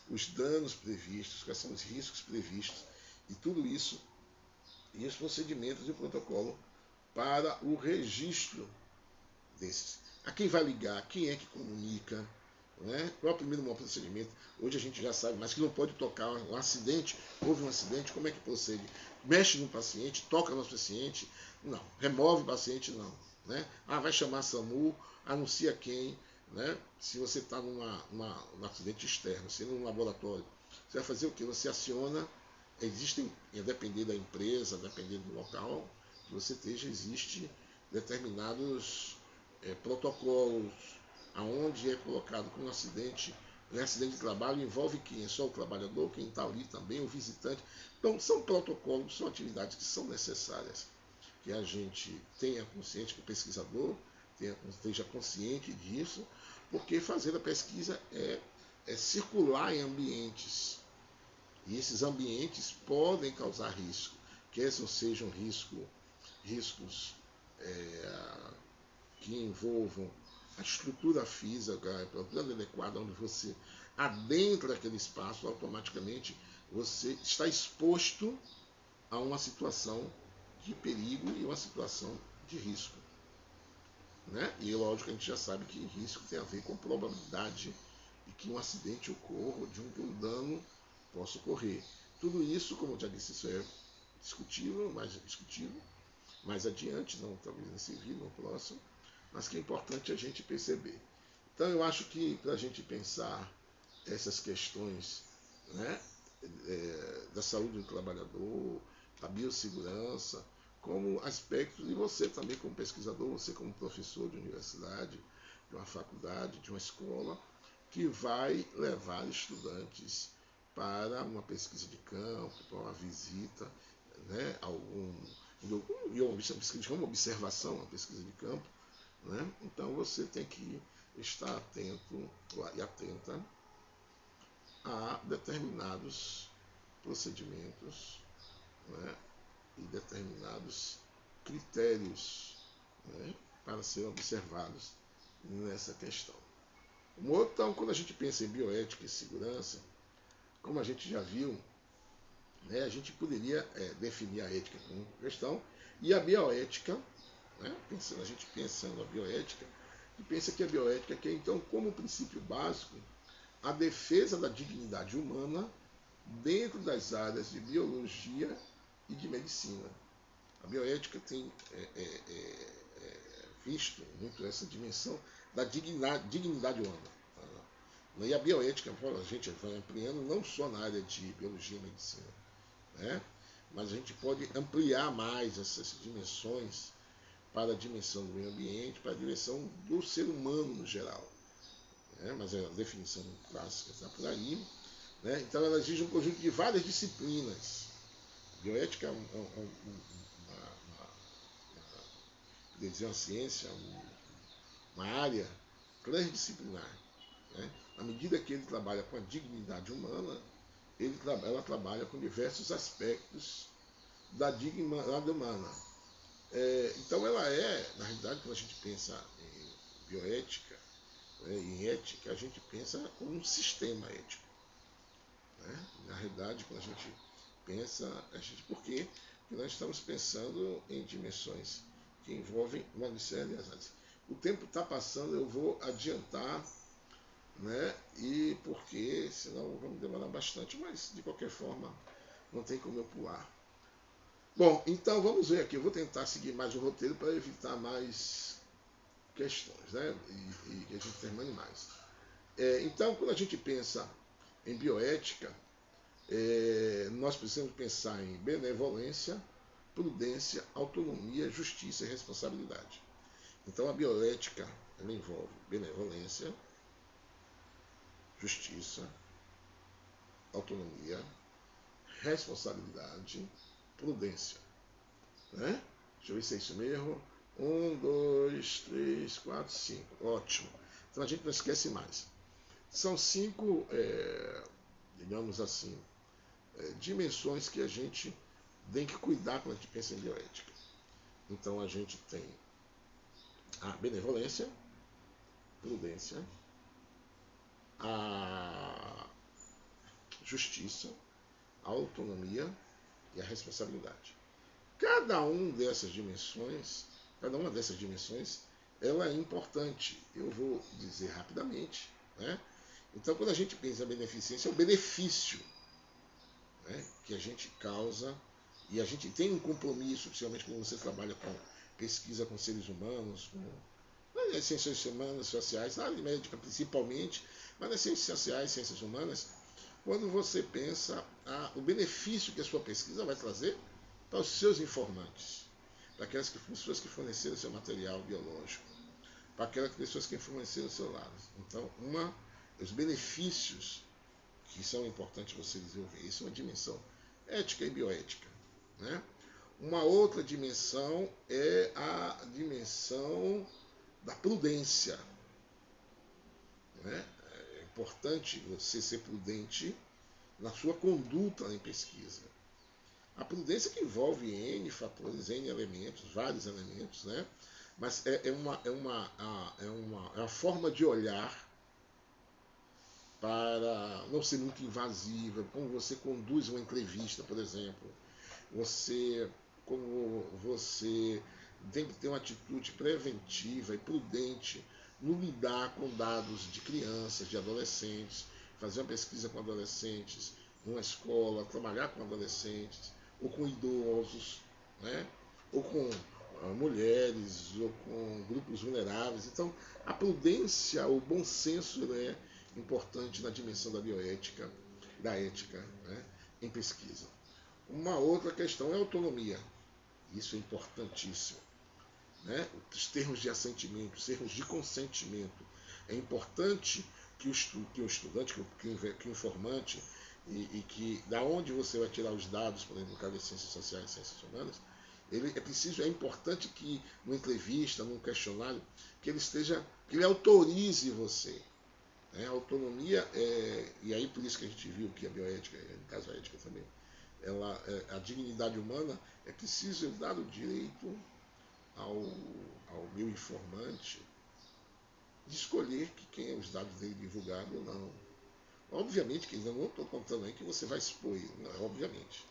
Speaker 1: os danos previstos, quais são os riscos previstos, e tudo isso, e os procedimentos e o protocolo para o registro desses. A quem vai ligar, quem é que comunica, né? Qual é o primeiro procedimento? Hoje a gente já sabe, mas que não pode tocar um acidente, houve um acidente, como é que procede? Mexe no paciente, toca no paciente? Não. Remove o paciente? Não. Né? Vai chamar SAMU, anuncia quem, né? Se você está num acidente externo, se num laboratório, você vai fazer o que? Você aciona, existem, a depender da empresa, a depender do local que você esteja, existe determinados protocolos, aonde é colocado que um acidente de trabalho envolve quem? É só o trabalhador, quem está ali também, o visitante. Então, são protocolos, são atividades que são necessárias que a gente tenha consciente, que o pesquisador esteja consciente disso, porque fazer a pesquisa é circular em ambientes. E esses ambientes podem causar risco, quer sejam riscos que envolvam a estrutura física, a estrutura adequada, onde você adentra aquele espaço, automaticamente você está exposto a uma situação de perigo e uma situação de risco. Né? E lógico, a gente já sabe que risco tem a ver com probabilidade de que um acidente ocorra ou de que um dano possa ocorrer. Tudo isso, como eu já disse, isso é discutível, mais adiante, não talvez nesse vídeo, no próximo, mas que é importante a gente perceber. Então eu acho que para a gente pensar essas questões, né, da saúde do trabalhador, da biossegurança, como aspectos, e você também como pesquisador, você como professor de universidade, de uma faculdade, de uma escola, que vai levar estudantes para uma pesquisa de campo, para uma visita, né, uma observação, uma pesquisa de campo, né? Então você tem que estar atento e atenta a determinados procedimentos, né, e determinados critérios, né, para serem observados nessa questão. Então, quando a gente pensa em bioética e segurança, como a gente já viu, né, a gente poderia definir a ética como questão e a bioética, né, a gente pensando a bioética, e pensa que a bioética quer então como princípio básico a defesa da dignidade humana dentro das áreas de biologia e de medicina. A bioética tem visto muito essa dimensão da dignidade humana. E a bioética, a gente vai ampliando não só na área de biologia e medicina, né? Mas a gente pode ampliar mais essas dimensões para a dimensão do meio ambiente, para a dimensão do ser humano no geral. Né? Mas a definição clássica está por aí. Né? Então ela exige um conjunto de várias disciplinas. Bioética é uma ciência, uma área transdisciplinar. Né? À medida que ele trabalha com a dignidade humana, ela trabalha com diversos aspectos da dignidade humana. Então ela na realidade, quando a gente pensa em bioética, né, em ética, a gente pensa como um sistema ético. Né? Na realidade, quando a gente pensa, por quê? Porque nós estamos pensando em dimensões que envolvem uma série de áreas. O tempo está passando, eu vou adiantar, né? E porque senão vamos demorar bastante, mas de qualquer forma não tem como eu pular. Bom, então vamos ver aqui. Eu vou tentar seguir mais o roteiro para evitar mais questões, né? E que a gente termine mais. Então, quando a gente pensa em bioética, nós precisamos pensar em benevolência, prudência, autonomia, justiça e responsabilidade. Então, a bioética ela envolve benevolência, justiça, autonomia, responsabilidade, prudência. Né? Deixa eu ver se é isso mesmo. 1, 2, 3, 4, 5. Ótimo. Então a gente não esquece mais. São 5, digamos assim, dimensões que a gente tem que cuidar quando a gente pensa em bioética. Então a gente tem a benevolência, prudência, a justiça, a autonomia e a responsabilidade. Cada uma dessas dimensões, ela é importante. Eu vou dizer rapidamente, né? Então, quando a gente pensa em beneficência, é um benefício, né, que a gente causa e a gente tem um compromisso, principalmente quando você trabalha com pesquisa com seres humanos, com as ciências humanas, sociais, na área médica principalmente, mas nas ciências sociais, ciências humanas, quando você pensa o benefício que a sua pesquisa vai trazer para os seus informantes, para aquelas pessoas que forneceram seu material biológico, para aquelas pessoas que forneceram o seu lado. Então, os benefícios que são importantes você desenvolver, isso é uma dimensão ética e bioética. Né? Uma outra dimensão é a dimensão da prudência. Né? É importante você ser prudente na sua conduta em pesquisa. A prudência que envolve N fatores, N elementos, vários elementos, né? Mas é uma forma de olhar para não ser muito invasiva, como você conduz uma entrevista, por exemplo. Como você tem que ter uma atitude preventiva e prudente no lidar com dados de crianças, de adolescentes, fazer uma pesquisa com adolescentes, numa escola, trabalhar com adolescentes, ou com idosos, né? Ou com mulheres, ou com grupos vulneráveis. Então, a prudência, o bom senso é importante na dimensão da bioética, da ética, né, em pesquisa. Uma outra questão é a autonomia. Isso é importantíssimo. Né? Os termos de assentimento, os termos de consentimento. É importante que o estudante, que o informante, e que da onde você vai tirar os dados, por exemplo, no caso de ciências sociais e ciências humanas, é importante que numa entrevista, num questionário, que ele autorize você. A autonomia, e aí por isso que a gente viu que a bioética, no caso a ética também, a dignidade humana, é preciso eu dar o direito ao meu informante de escolher quem é os dados dele divulgados ou não. Obviamente que eu não estou contando aí que você vai expor, não, obviamente.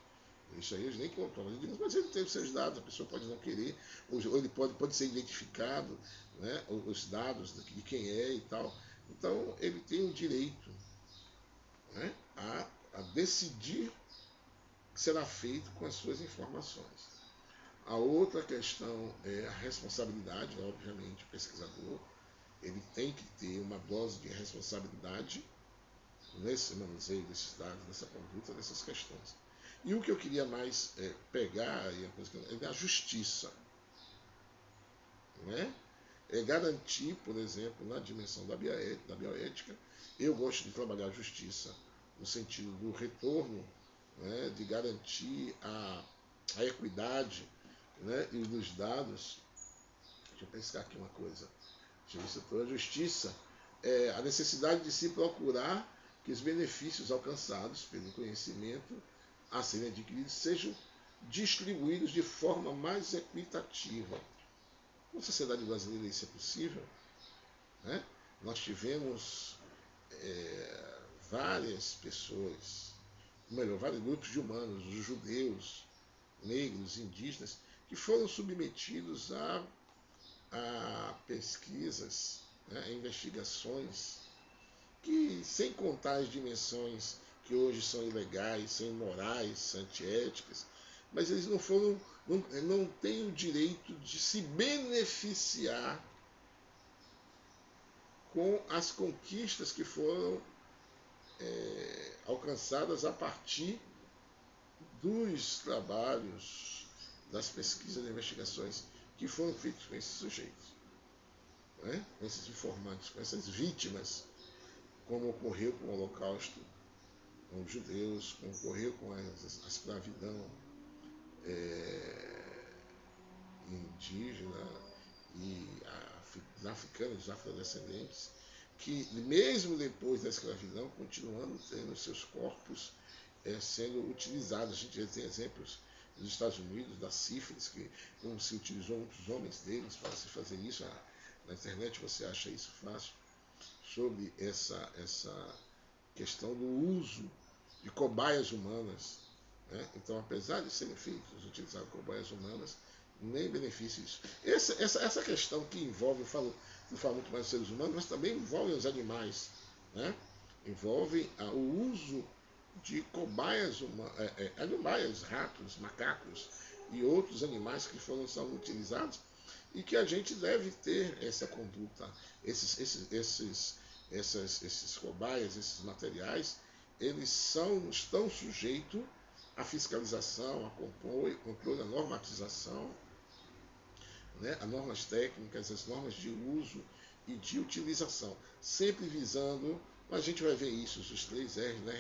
Speaker 1: Isso aí eles nem contam, mas ele tem os seus dados, a pessoa pode não querer, ou ele pode ser identificado, né, os dados de quem é e tal. Então ele tem o direito, né, a decidir o que será feito com as suas informações. A outra questão é a responsabilidade, obviamente, o pesquisador ele tem que ter uma dose de responsabilidade nesse manuseio desses dados, nessa conduta, dessas questões. E o que eu queria mais pegar é a justiça. Né? É garantir, por exemplo, na dimensão da bioética, eu gosto de trabalhar a justiça no sentido do retorno, né, de garantir a equidade, né, e dos dados. Deixa eu pescar aqui uma coisa. Deixa eu ver se eu estou. A justiça a necessidade de se procurar que os benefícios alcançados pelo conhecimento a serem adquiridos sejam distribuídos de forma mais equitativa. Na sociedade brasileira isso é possível, né? Nós tivemos várias pessoas, melhor, vários grupos de humanos, os judeus, negros, indígenas, que foram submetidos a pesquisas, né, a investigações, que, sem contar as dimensões que hoje são ilegais, são imorais, antiéticas, mas eles não têm o direito de se beneficiar com as conquistas que foram alcançadas a partir dos trabalhos, das pesquisas e investigações que foram feitos com esses sujeitos, né? Com esses informantes, com essas vítimas, como ocorreu com o Holocausto, com os judeus, como ocorreu com a escravidão indígena e africanos, os afrodescendentes, que mesmo depois da escravidão continuando tendo seus corpos sendo utilizados. A gente já tem exemplos nos Estados Unidos da sífilis, que como se utilizou muitos homens deles para se fazer isso. Na internet você acha isso fácil, sobre essa questão do uso de cobaias humanas, né? Então, apesar de serem feitos, utilizadas cobaias humanas, nem benefício isso. Essa questão que envolve, eu falo muito mais dos seres humanos, mas também envolve os animais, né? Envolve o uso de cobaias animais, ratos, macacos e outros animais que são utilizados, e que a gente deve ter essa conduta. Esses cobaias, esses materiais, eles estão sujeitos à fiscalização, a controle, a normatização, né, as normas técnicas, as normas de uso e de utilização, sempre visando, a gente vai ver isso, os 3 R's, né,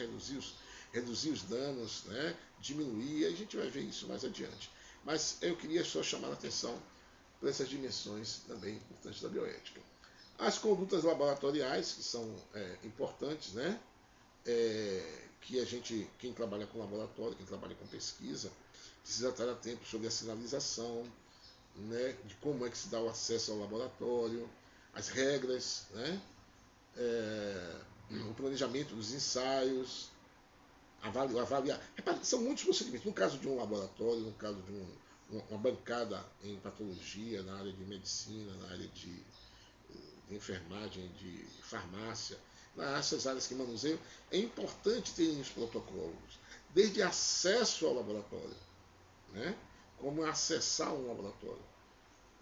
Speaker 1: reduzir os danos, né, diminuir, a gente vai ver isso mais adiante. Mas eu queria só chamar a atenção para essas dimensões também importantes da bioética. As condutas laboratoriais, que são importantes, né, que quem trabalha com laboratório, quem trabalha com pesquisa, precisa estar atento sobre a sinalização, né, de como é que se dá o acesso ao laboratório, as regras, né, o planejamento dos ensaios, avaliar. São muitos procedimentos. No caso de um laboratório, no caso de uma bancada em patologia, na área de medicina, na área de enfermagem, de farmácia, nessas áreas que manuseiam, é importante terem os protocolos, desde acesso ao laboratório, né, como acessar um laboratório,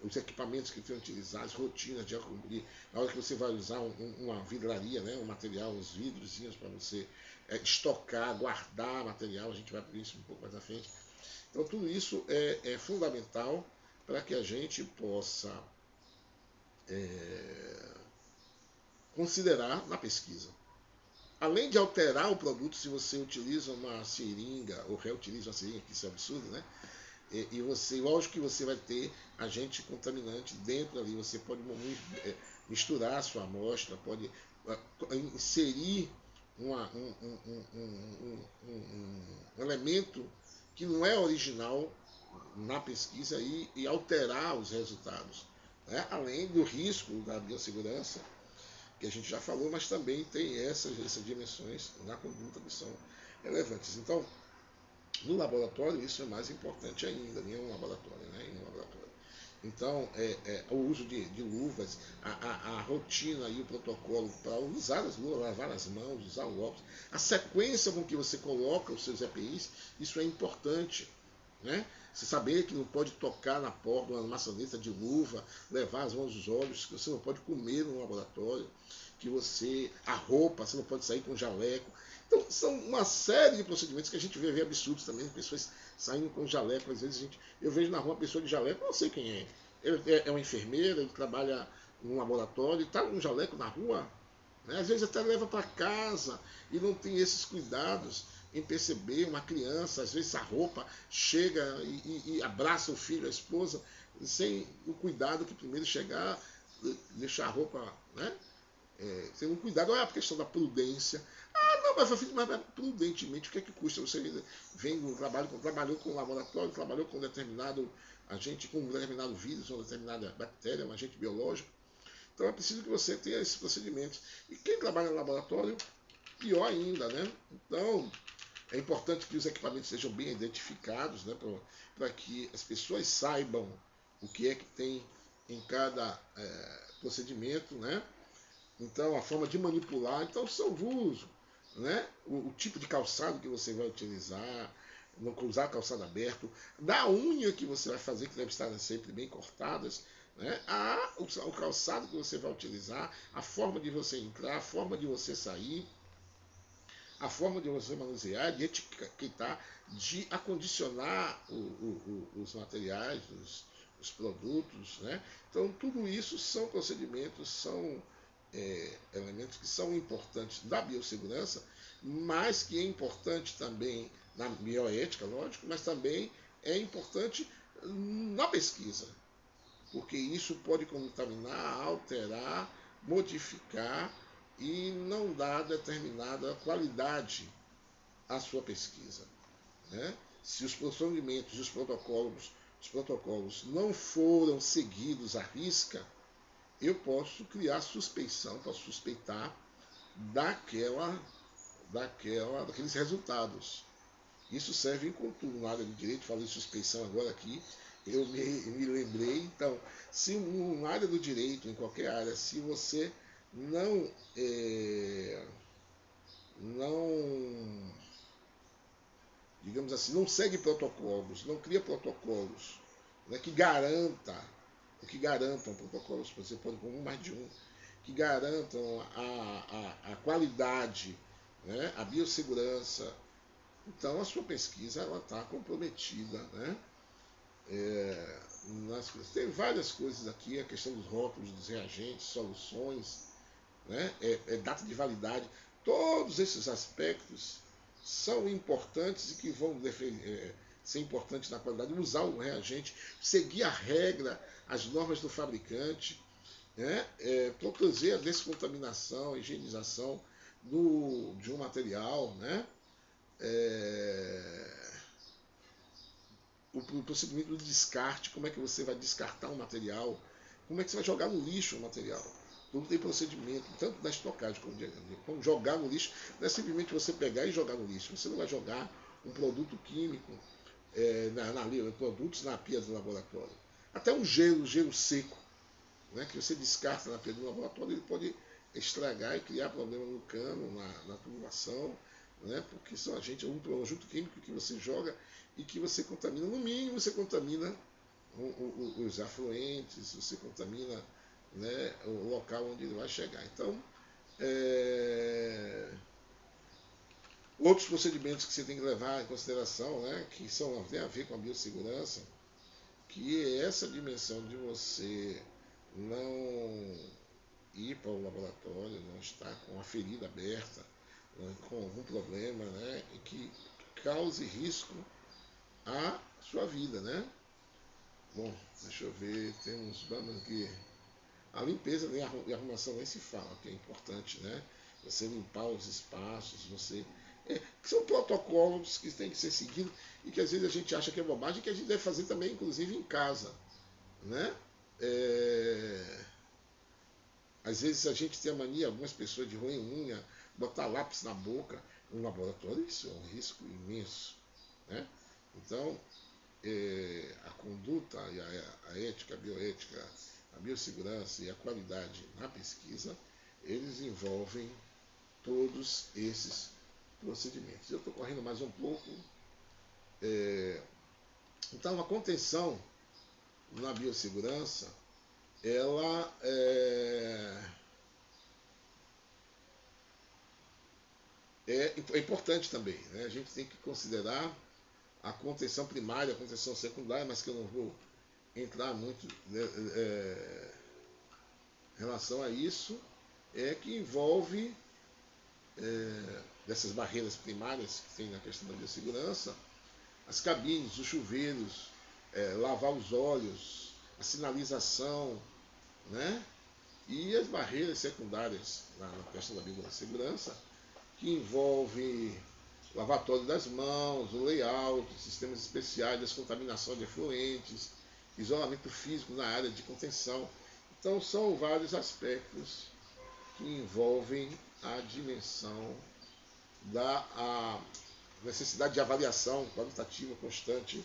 Speaker 1: os equipamentos que são utilizados, as rotinas de cumprir, na hora que você vai usar uma vidraria, né, um material, uns vidrozinhos para você estocar, guardar material, a gente vai por isso um pouco mais à frente. Então tudo isso é fundamental para que a gente possa considerar na pesquisa. Além de alterar o produto, se você utiliza uma seringa ou reutiliza uma seringa, que isso é absurdo, né? E você, lógico que você vai ter agente contaminante dentro ali, você pode misturar a sua amostra, pode inserir um elemento que não é original na pesquisa e alterar os resultados, né? Além do risco da biossegurança, que a gente já falou, mas também tem essas dimensões na conduta que são relevantes. Então, no laboratório, isso é mais importante ainda, em um laboratório, né? Em um laboratório. Então, o uso de luvas, a rotina e o protocolo para usar as luvas, lavar as mãos, usar o óculos, a sequência com que você coloca os seus EPIs, isso é importante, né? Você saber que não pode tocar na porta, uma maçaneta de luva, levar as mãos aos olhos, que você não pode comer no laboratório, que a roupa, você não pode sair com jaleco. Então, são uma série de procedimentos que a gente vê absurdos também, pessoas saindo com jaleco. Às vezes eu vejo na rua uma pessoa de jaleco, não sei quem é. Ele é uma enfermeira, ele trabalha num laboratório, está com um jaleco na rua, né? Às vezes até leva para casa e não tem esses cuidados em perceber uma criança, às vezes a roupa chega e abraça o filho, a esposa, sem o cuidado que primeiro chegar, deixar a roupa, né, ter um cuidado, é a questão da prudência. Ah, não, mas prudentemente, o que é que custa? Você vem, trabalhou com laboratório, trabalhou com determinado agente, com um determinado vírus, uma determinada bactéria, um agente biológico. Então é preciso que você tenha esses procedimentos. E quem trabalha no laboratório, pior ainda, né? Então, é importante que os equipamentos sejam bem identificados, né? Para que as pessoas saibam o que é que tem em cada procedimento, né? Então, a forma de manipular, então, o seu uso, né? O tipo de calçado que você vai utilizar, não usar calçado aberto, da unha que você vai fazer, que deve estar sempre bem cortadas, né? O calçado que você vai utilizar, a forma de você entrar, a forma de você sair, a forma de você manusear, de etiquetar, de acondicionar os materiais, os produtos, né? Então, tudo isso são procedimentos, são elementos que são importantes da biossegurança, mas que é importante também na bioética, lógico, mas também é importante na pesquisa, porque isso pode contaminar, alterar, modificar e não dar determinada qualidade à sua pesquisa, né? Se os procedimentos e os protocolos não foram seguidos à risca, eu posso criar suspeição, posso suspeitar daqueles resultados. Isso serve em contudo na área de direito, falei suspeição agora aqui, eu me lembrei. Então, se na área do direito, em qualquer área, se você não, digamos assim, não segue protocolos, não cria protocolos, né, que garantam protocolos, você pode pôr mais de um, que garantam a qualidade, né, a biossegurança. Então a sua pesquisa ela está comprometida, né? Tem várias coisas aqui, a questão dos rótulos, dos reagentes, soluções, né? Data de validade, todos esses aspectos são importantes e que vão ser importantes na qualidade, usar o reagente, seguir a regra, as normas do fabricante, né? Proteger a descontaminação, a higienização de um material, né? O procedimento do descarte, como é que você vai descartar um material, como é que você vai jogar no lixo o material. Tudo tem procedimento, tanto da estocagem como jogar no lixo. Não é simplesmente você pegar e jogar no lixo. Você não vai jogar um produto químico, produtos na pia do laboratório. Até um gelo seco, né, que você descarta na pia do laboratório, ele pode estragar e criar problema no cano, na tubulação, né, porque são um conjunto químico que você joga e que você contamina. No mínimo, você contamina os afluentes, você contamina, né, o local onde ele vai chegar. Então, outros procedimentos que você tem que levar em consideração, né, que tem a ver com a biossegurança, que é essa dimensão de você não ir para o laboratório, não estar com a ferida aberta, né, com algum problema, né, e que cause risco à sua vida, né? Bom, deixa eu ver, vamos aqui. A limpeza e a arrumação nem se fala, que é importante, né? Você limpar os espaços, que são protocolos que têm que ser seguidos e que às vezes a gente acha que é bobagem, que a gente deve fazer também, inclusive, em casa, né? Às vezes a gente tem a mania, algumas pessoas, de roer unha, botar lápis na boca. No laboratório isso é um risco imenso, né? Então, a conduta, a ética, a bioética, a biossegurança e a qualidade na pesquisa, eles envolvem todos esses procedimentos. Eu estou correndo mais um pouco. Então, a contenção na biossegurança, ela é importante também, né? A gente tem que considerar a contenção primária, a contenção secundária, mas que eu não vou entrar muito em relação a isso, que envolve dessas barreiras primárias que tem na questão da biossegurança, as cabines, os chuveiros, lavar os olhos, a sinalização, né? E as barreiras secundárias na questão da biossegurança, que envolve lavatório das mãos, o layout, sistemas especiais, descontaminação de efluentes, isolamento físico na área de contenção. Então, são vários aspectos que envolvem a dimensão da necessidade de avaliação qualitativa constante,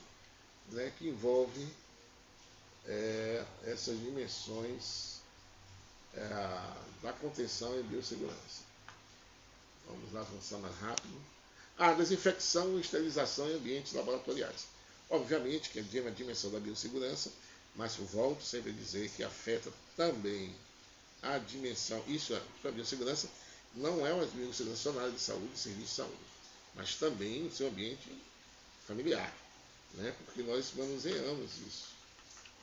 Speaker 1: né, que envolve essas dimensões da contenção e biossegurança. Vamos lá avançar mais rápido. Desinfecção e esterilização em ambientes laboratoriais. Obviamente que é uma dimensão da biossegurança, mas eu volto sempre a dizer que afeta também a dimensão, isso é a biossegurança, não é uma biossegurança só na área de saúde e serviço de saúde, mas também no seu ambiente familiar, né? Porque nós manuseamos isso,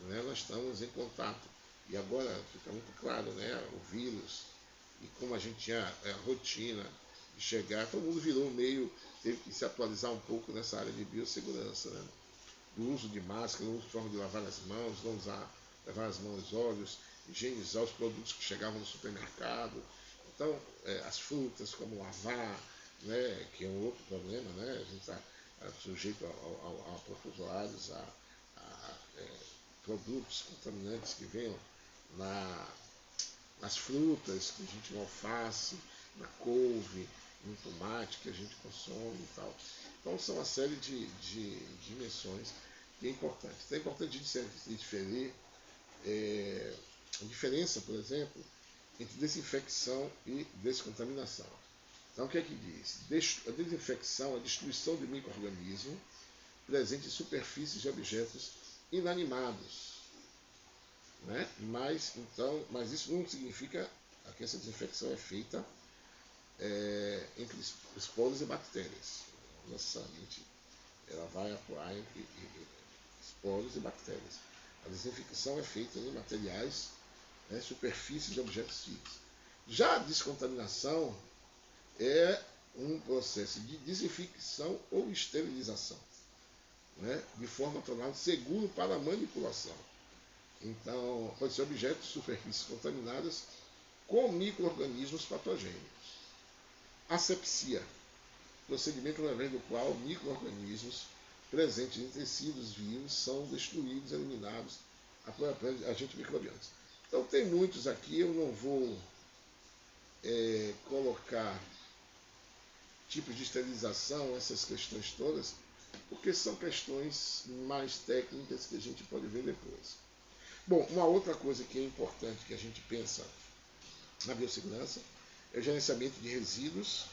Speaker 1: né? Nós estamos em contato. E agora fica muito claro, né? O vírus, e como a gente tinha a rotina de chegar, todo mundo virou meio, teve que se atualizar um pouco nessa área de biossegurança, né? Do uso de máscara, do uso de forma de lavar as mãos, não usar, lavar as mãos, olhos, higienizar os produtos que chegavam no supermercado. Então, as frutas, como lavar, né, que é um outro problema, né? A gente está sujeito a protozoários, a produtos contaminantes que venham nas frutas que a gente não alface, na couve, no tomate que a gente consome e tal. Então são uma série de dimensões que é importante. Então é importante diferir a diferença, por exemplo, entre desinfecção e descontaminação. Então o que é que diz? A desinfecção é a destruição de micro-organismos presentes em superfícies de objetos inanimados. Né? Mas isso não significa que essa desinfecção é feita entre esporos e bactérias. Não necessariamente ela vai atuar entre esporos e bactérias. A desinfecção é feita em materiais, né, superfícies de objetos fixos. Já a descontaminação é um processo de desinfecção ou esterilização, né, de forma a torná-lo seguro para a manipulação. Então, pode ser objetos de superfícies contaminadas com micro-organismos patogênicos. Asepsia, procedimento através do qual micro-organismos presentes em tecidos vivos são destruídos, eliminados por agentes microbianos. Então tem muitos aqui, eu não vou colocar tipos de esterilização, essas questões todas, porque são questões mais técnicas que a gente pode ver depois. Bom, uma outra coisa que é importante que a gente pensa na biossegurança é o gerenciamento de resíduos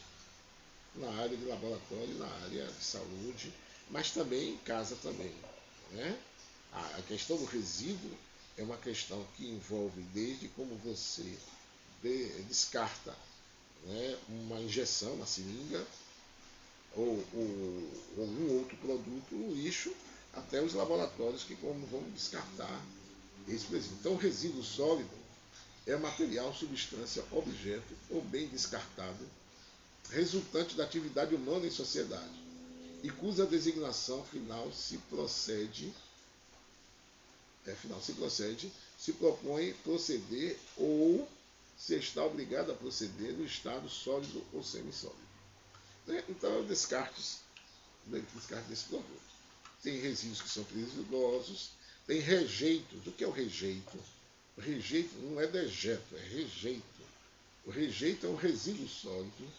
Speaker 1: na área de laboratório, na área de saúde, mas também em casa também. Né? A questão do resíduo é uma questão que envolve desde como você descarta, né, uma injeção, uma seringa, ou um outro produto no lixo, até os laboratórios que como vão descartar esse resíduo. Então, o resíduo sólido é material, substância, objeto ou bem descartado, resultante da atividade humana em sociedade, e cuja designação final se propõe proceder ou se está obrigado a proceder no estado sólido ou semissólido. Né? Então, é o descarte desse produto. Tem resíduos que são perigosos, tem rejeitos. O que é o rejeito? O rejeito não é dejeto, é rejeito. O rejeito é um resíduo sólido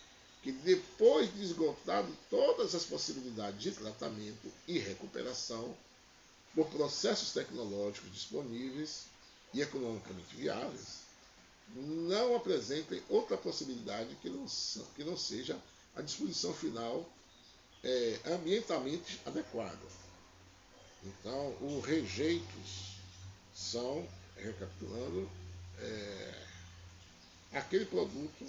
Speaker 1: que, depois de esgotado todas as possibilidades de tratamento e recuperação, por processos tecnológicos disponíveis e economicamente viáveis, não apresentem outra possibilidade que não seja a disposição final ambientalmente adequada. Então, os rejeitos são, recapitulando, aquele produto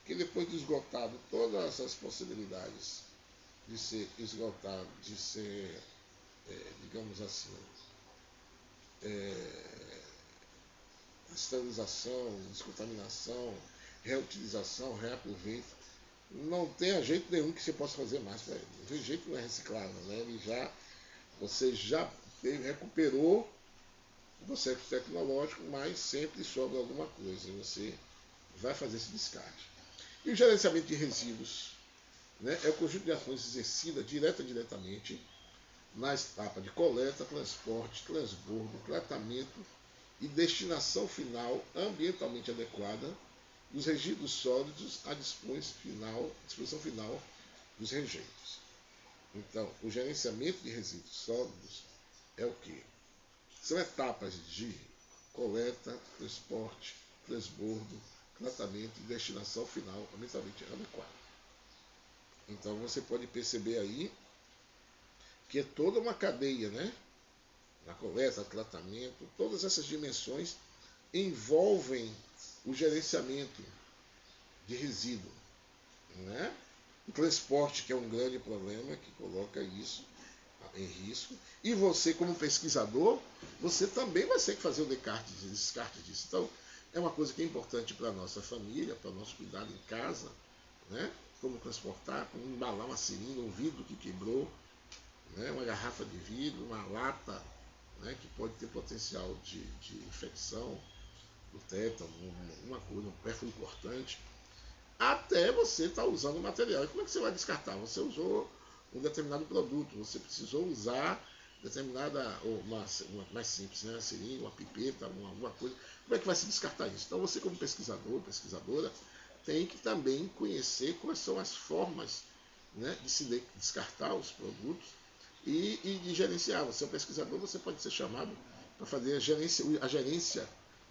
Speaker 1: que, depois de esgotado todas as possibilidades de ser esgotado, de ser, digamos assim, esterilização, descontaminação, reutilização, reaproveito, não tem jeito nenhum que você possa fazer mais para ele. O rejeito não é reciclável, né? Você já recuperou processo tecnológico, mas sempre sobra alguma coisa. Você vai fazer esse descarte. E o gerenciamento de resíduos, né, é o conjunto de ações exercida direta ou indiretamente na etapa de coleta, transporte, transbordo, tratamento e destinação final ambientalmente adequada dos resíduos sólidos à disposição final dos rejeitos. Então, o gerenciamento de resíduos sólidos é o quê? São etapas de coleta, transporte, transbordo, tratamento e destinação final ambientalmente adequada. Então você pode perceber aí que é toda uma cadeia, né? Na coleta, tratamento, todas essas dimensões envolvem o gerenciamento de resíduo, né? O transporte, que é um grande problema, que coloca isso em risco. E você, como pesquisador, você também vai ter que fazer o descarte disso. Então, é uma coisa que é importante para a nossa família, para o nosso cuidado em casa, né? Como transportar, como embalar uma seringa, um vidro que quebrou, né? Uma garrafa de vidro, uma lata, né? Que pode ter potencial de infecção, do tétano, uma coisa, um pérfuro cortante, até você estar usando o material. E como é que você vai descartar? Você usou um determinado produto, você precisou usar determinada, ou uma mais simples, né? Uma seringa, uma pipeta, alguma coisa. Como é que vai se descartar isso? Então você, como pesquisador, pesquisadora, tem que também conhecer quais são as formas, né, de se descartar os produtos e de gerenciar. Você é um pesquisador, você pode ser chamado para fazer a gerência,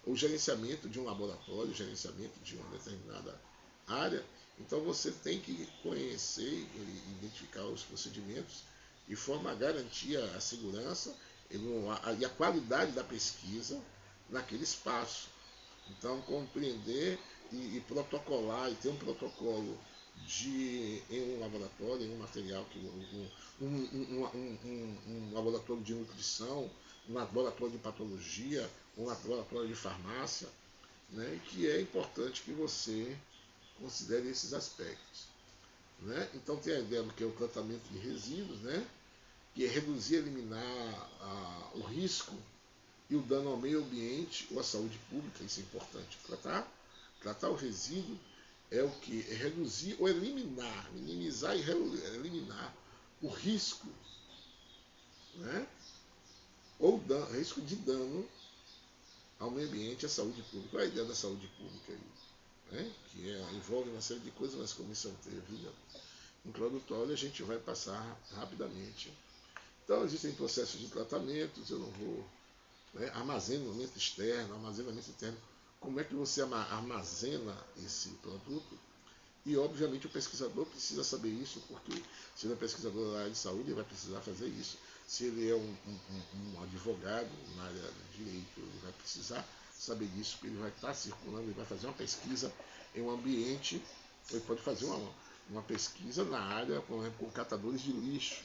Speaker 1: o gerenciamento de um laboratório, o gerenciamento de uma determinada área. Então você tem que conhecer e identificar os procedimentos de forma a garantir a segurança e a qualidade da pesquisa naquele espaço. Então compreender e protocolar, e ter um protocolo em um laboratório, em um material, um laboratório de nutrição, um laboratório de patologia, um laboratório de farmácia, né, que é importante que você considere esses aspectos. Né? Então tem a ideia do que é o tratamento de resíduos, né? Que é reduzir, eliminar o risco e o dano ao meio ambiente ou à saúde pública, isso é importante. Tratar o resíduo é o que? É reduzir ou eliminar, minimizar e eliminar o risco, né? Ou risco de dano ao meio ambiente e à saúde pública. Qual é a ideia da saúde pública aí? Né? Que envolve uma série de coisas, mas como isso é um teve introdutório, a gente vai passar rapidamente. Então, existem processos de tratamentos, eu não vou. Né? Armazenamento externo, armazenamento interno. Como é que você armazena esse produto? E, obviamente, o pesquisador precisa saber isso, porque se ele é pesquisador da área de saúde, ele vai precisar fazer isso. Se ele é um advogado na área de direito, ele vai precisar saber disso, porque ele vai estar circulando, ele vai fazer uma pesquisa em um ambiente, ele pode fazer uma pesquisa na área, por exemplo, com catadores de lixo,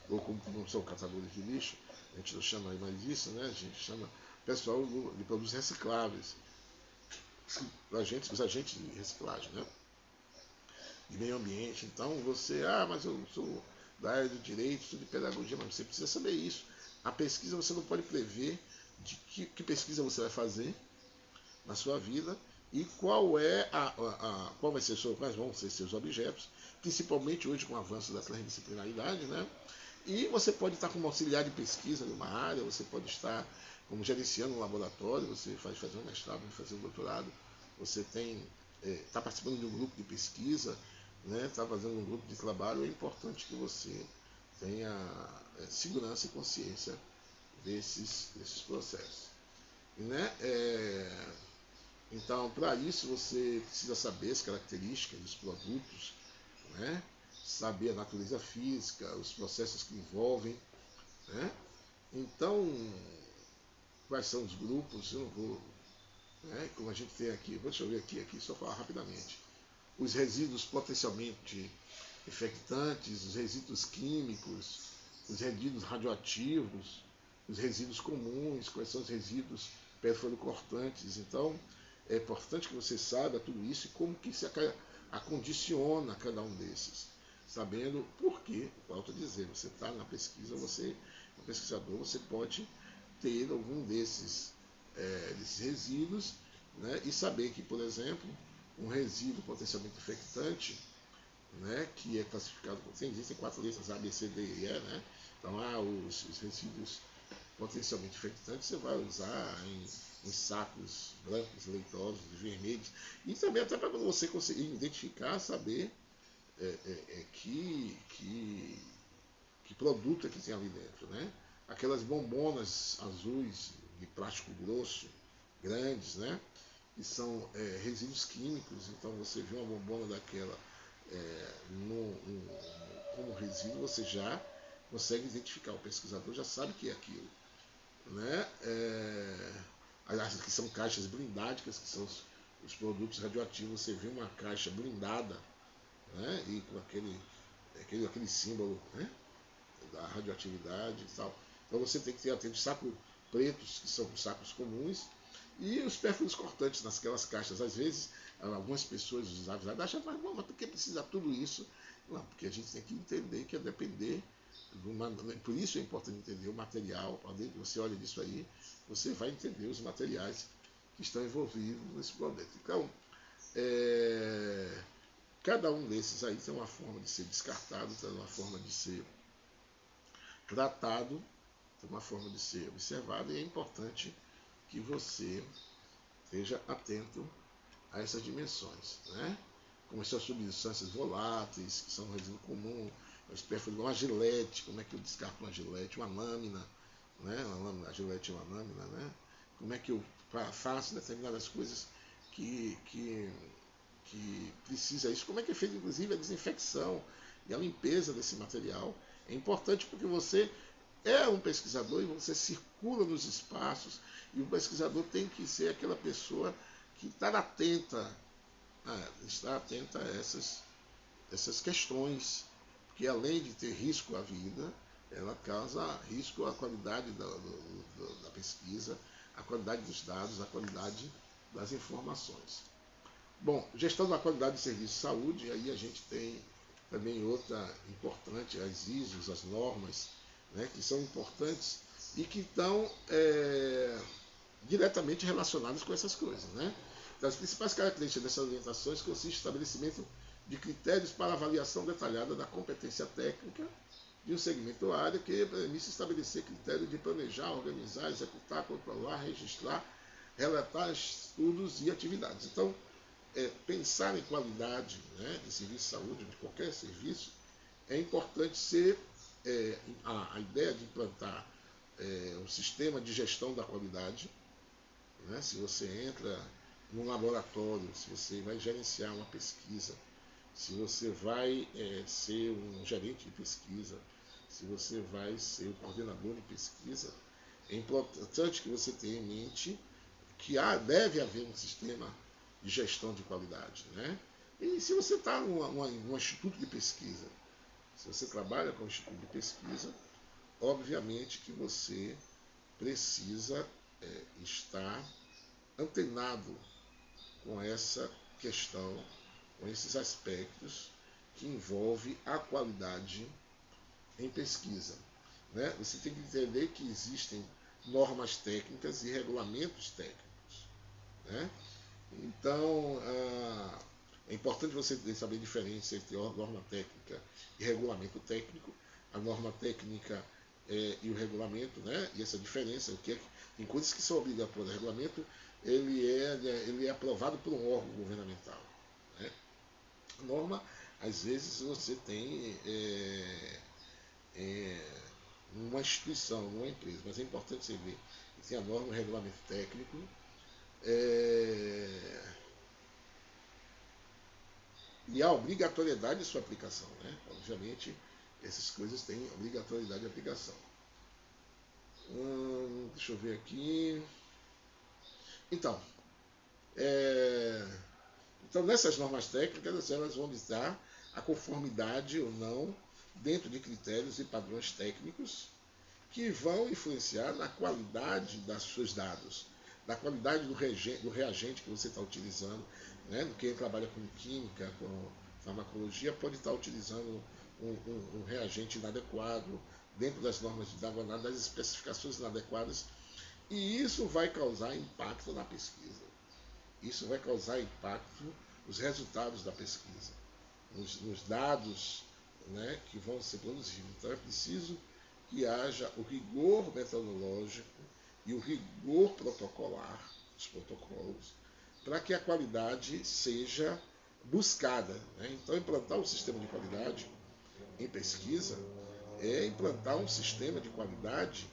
Speaker 1: ou como não são catadores de lixo, a gente não chama mais isso, né? A gente chama pessoal de produtos recicláveis, os agentes de reciclagem, né? De meio ambiente. Então você, mas eu sou da área do direito, sou de pedagogia, mas você precisa saber isso. A pesquisa você não pode prever de que pesquisa você vai fazer na sua vida e quais vão ser seus objetos, principalmente hoje com o avanço da transdisciplinaridade, né? E você pode estar como auxiliar de pesquisa numa área, você pode estar como gerenciando um laboratório, você vai fazer um mestrado, vai fazer um doutorado, você está participando de um grupo de pesquisa, né? Está fazendo um grupo de trabalho, é importante que você tenha segurança e consciência desses processos. Né? Então, para isso, você precisa saber as características dos produtos, né? Saber a natureza física, os processos que envolvem. Né? Então, quais são os grupos? Eu não vou. Né? Como a gente tem aqui, deixa eu ver aqui, só falar rapidamente. Os resíduos potencialmente infectantes, os resíduos químicos, os resíduos radioativos, os resíduos comuns, quais são os resíduos perfluorocortantes. Então, é importante que você saiba tudo isso e como que se acondiciona cada um desses. Sabendo por quê, volto a dizer, você está na pesquisa, você, um pesquisador, você pode ter algum desses resíduos, né, e saber que, por exemplo, um resíduo potencialmente infectante, né, que é classificado, existem 4 letras A, B, C, D e E, né? Então, os resíduos potencialmente infectantes você vai usar em sacos brancos, leitosos, vermelhos, e também até para você conseguir identificar, saber que produto é que tem ali dentro, né? Aquelas bombonas azuis de plástico grosso, grandes, né? Que são resíduos químicos, então você vê uma bombona daquela como resíduo, você já consegue identificar, o pesquisador já sabe que é aquilo, né? Aliás, que são caixas blindáticas, que são os produtos radioativos, você vê uma caixa blindada, né? E com aquele símbolo, né, da radioatividade e tal. Então você tem que ter atento sacos pretos, que são os sacos comuns, e os pérfuros cortantes nasquelas caixas. Às vezes, algumas pessoas, os avisados, acham, mas por que precisa tudo isso? Não, porque a gente tem que entender que é depender por isso é importante entender o material. Quando você olha disso aí, você vai entender os materiais que estão envolvidos nesse produto. Então, cada um desses aí tem uma forma de ser descartado, tem uma forma de ser tratado, tem uma forma de ser observado, e é importante que você esteja atento a essas dimensões, né? Como essas substâncias voláteis, que são um resíduo comum, os pérfuros, uma gilete, como é que eu descarto uma gilete, uma lâmina, né? A gilete é uma lâmina, né? Como é que eu faço determinadas coisas que precisa isso, como é que é feita inclusive a desinfecção e a limpeza desse material. É importante porque você é um pesquisador e você circula nos espaços, e o pesquisador tem que ser aquela pessoa que está atenta a essas questões, porque além de ter risco à vida, ela causa risco à qualidade da pesquisa, à qualidade dos dados, à qualidade das informações. Bom, gestão da qualidade de serviço de saúde, aí a gente tem também outra importante, as ISOs, as normas, né, que são importantes e que estão diretamente relacionadas com essas coisas, né? Então, as principais características dessas orientações consistem no estabelecimento de critérios para avaliação detalhada da competência técnica de um segmento ou área, que permite estabelecer critérios de planejar, organizar, executar, controlar, registrar, relatar estudos e atividades. Então, pensar em qualidade, né, de serviço de saúde, de qualquer serviço, é importante ser a ideia de implantar um sistema de gestão da qualidade, né? Se você entra num laboratório, se você vai gerenciar uma pesquisa, se você vai ser um gerente de pesquisa, se você vai ser o coordenador de pesquisa, é importante que você tenha em mente que deve haver um sistema de gestão de qualidade, né? E se você está num instituto de pesquisa, se você trabalha com um instituto de pesquisa, obviamente que você precisa estar antenado com essa questão, com esses aspectos que envolvem a qualidade em pesquisa, né? Você tem que entender que existem normas técnicas e regulamentos técnicos, né? Então, é importante você saber a diferença entre norma técnica e regulamento técnico. A norma técnica e o regulamento, né? E essa diferença, tem coisas que são obrigatórias. O regulamento ele é aprovado por um órgão governamental, né? A norma, às vezes, você tem uma instituição, uma empresa, mas é importante você ver que tem a norma e o regulamento técnico. E a obrigatoriedade de sua aplicação, né? Obviamente, essas coisas têm obrigatoriedade de aplicação. Deixa eu ver aqui. Então, nessas normas técnicas, elas vão ditar a conformidade ou não dentro de critérios e padrões técnicos que vão influenciar na qualidade dos seus dados, na qualidade do reagente que você está utilizando, né? Quem trabalha com química, com farmacologia, pode estar utilizando um reagente inadequado, dentro das normas de diagonal, das especificações inadequadas, e isso vai causar impacto na pesquisa. Isso vai causar impacto nos resultados da pesquisa, nos dados, né, que vão ser produzidos. Então é preciso que haja o rigor metodológico e o rigor protocolar, os protocolos, para que a qualidade seja buscada. Né? Então, implantar um sistema de qualidade em pesquisa é implantar um sistema de qualidade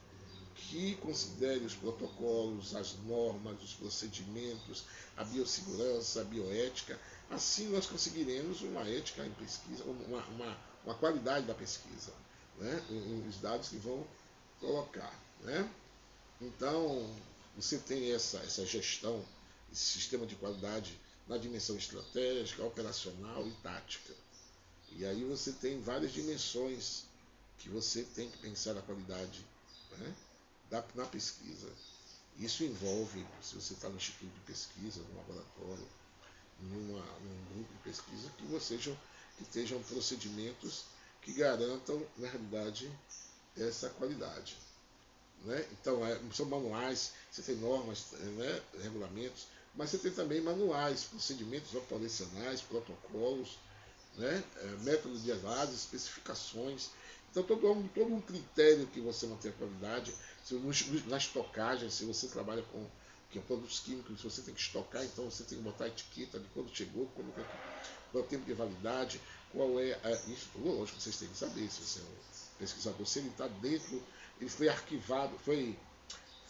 Speaker 1: que considere os protocolos, as normas, os procedimentos, a biossegurança, a bioética. Assim nós conseguiremos uma ética em pesquisa, uma qualidade da pesquisa, né? Os dados que vão colocar. Né? Então, você tem essa gestão, esse sistema de qualidade na dimensão estratégica, operacional e tática. E aí você tem várias dimensões que você tem que pensar a qualidade, né, na pesquisa. Isso envolve, se você está no instituto de pesquisa, no laboratório, num grupo de pesquisa, que estejam procedimentos que garantam, na realidade, essa qualidade. Né? Então, são manuais, você tem normas, né, regulamentos, mas você tem também manuais, procedimentos operacionais, protocolos, né, métodos de análise, especificações. Então, todo um critério que você mantém a qualidade. Na estocagem, se você trabalha com produtos químicos, você tem que estocar, então você tem que botar a etiqueta de quando chegou, qual é o tempo de validade, qual é isso. Lógico, vocês têm que saber, se você é um pesquisador, se ele está dentro, ele foi arquivado, foi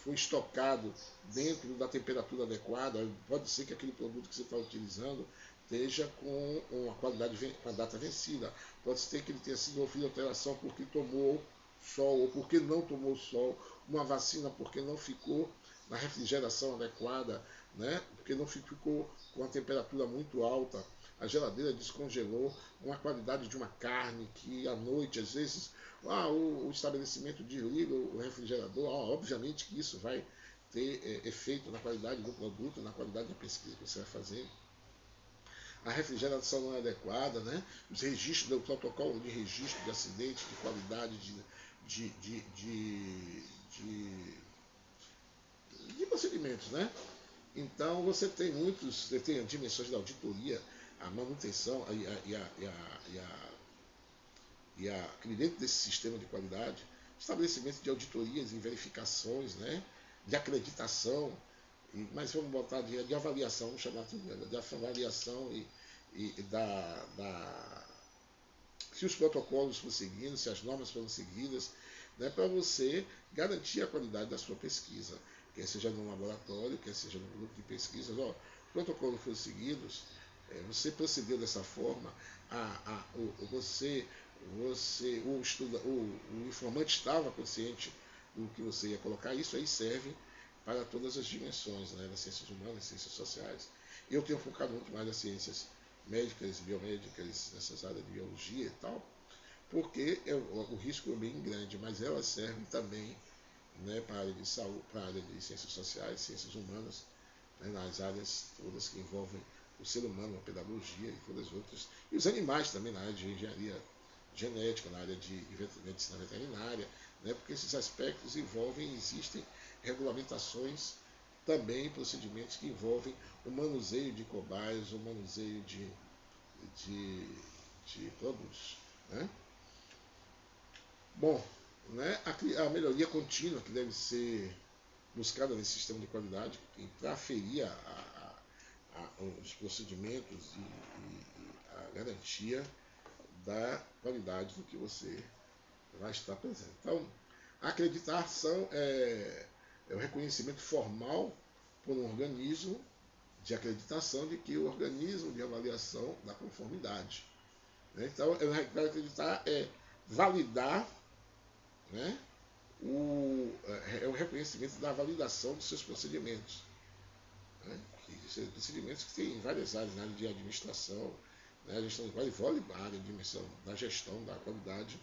Speaker 1: estocado dentro da temperatura adequada. Pode ser que aquele produto que você está utilizando esteja com uma qualidade, com a data vencida. Pode ser que ele tenha sido sofrido alteração porque tomou sol ou porque não tomou sol, uma vacina porque não ficou na refrigeração adequada, né? Porque não ficou com a temperatura muito alta, a geladeira descongelou, uma qualidade de uma carne que à noite, às vezes, o estabelecimento desliga o refrigerador, obviamente que isso vai ter efeito na qualidade do produto, na qualidade da pesquisa que você vai fazer. A refrigeração não é adequada, né? Os registros, o protocolo de registro de acidente, de qualidade, de procedimentos, né? Então você tem dimensões da auditoria, a manutenção dentro desse sistema de qualidade, estabelecimento de auditorias e verificações, né? De acreditação, mas vamos botar de avaliação, vamos chamar de avaliação se os protocolos foram seguidos, se as normas foram seguidas, né, para você garantir a qualidade da sua pesquisa, quer seja no laboratório, quer seja no grupo de pesquisas. Os protocolos foram seguidos, você procedeu dessa forma, o informante estava consciente do que você ia colocar. Isso aí serve para todas as dimensões, né, das ciências humanas, ciências sociais. Eu tenho focado muito mais nas ciências médicas, biomédicas, nessas áreas de biologia e tal, porque o risco é bem grande, mas elas servem também, né, para a área de saúde, para a área de ciências sociais, ciências humanas, né, nas áreas todas que envolvem o ser humano, a pedagogia e todas as outras, e os animais também, na área de engenharia genética, na área de medicina veterinária, né, porque esses aspectos existem regulamentações também, procedimentos que envolvem o manuseio de cobaias, o manuseio de produtos. Né? Bom, né, a melhoria contínua que deve ser buscada nesse sistema de qualidade para aferir os procedimentos e a garantia da qualidade do que você vai estar presente. Então, a acreditação é o reconhecimento formal por um organismo de acreditação de que o organismo de avaliação da conformidade. Né? Então, acreditar é validar, né, é o reconhecimento da validação dos seus procedimentos. Né? Procedimentos que tem em várias áreas, na área de administração, né, a gestão de qualidade, a área de dimensão da gestão da qualidade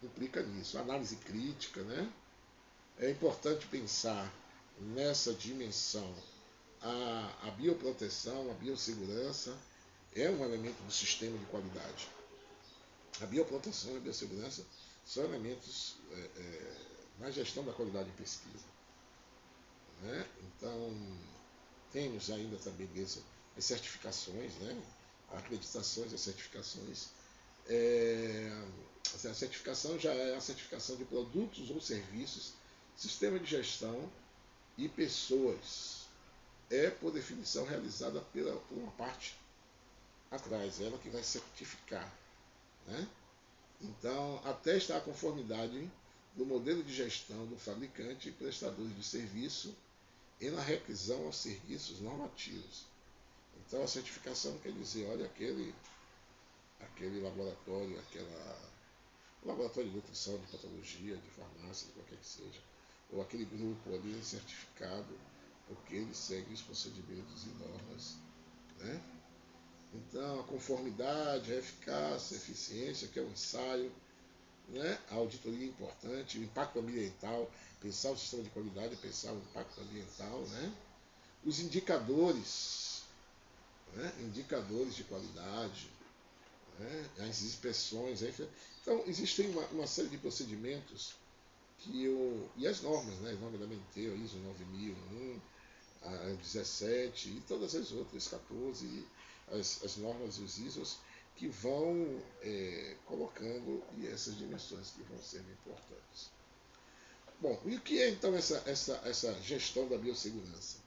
Speaker 1: implica nisso. A análise crítica, né? É importante pensar nessa dimensão. A bioproteção, a biossegurança é um elemento do sistema de qualidade. A bioproteção e a biossegurança são elementos na gestão da qualidade de pesquisa. Né? Então, temos ainda também mesmo as certificações, né? Acreditações e certificações. A certificação já é a certificação de produtos ou serviços, sistema de gestão e pessoas. É, por definição, realizada por uma parte atrás, ela que vai certificar. Né? Então, atesta a conformidade do modelo de gestão do fabricante e prestadores de serviço e na requisão aos serviços normativos. Então, a certificação quer dizer, olha, aquele laboratório, laboratório de nutrição, de patologia, de farmácia, de qualquer que seja, ou aquele grupo ali certificado, porque ele segue os procedimentos e normas. Né? Então, a conformidade, a eficácia, a eficiência, que é o ensaio, né? A auditoria é importante, o impacto ambiental, pensar o sistema de qualidade, pensar o impacto ambiental, né? Os indicadores, né? Indicadores de qualidade, né? As inspeções. Então, existem uma série de procedimentos e as normas, né? As normas da BNT, a ISO 9001, a 17 e todas as outras, 14, as normas e os ISOs, que vão colocando essas dimensões que vão sendo importantes. Bom, e o que é então essa gestão da biossegurança?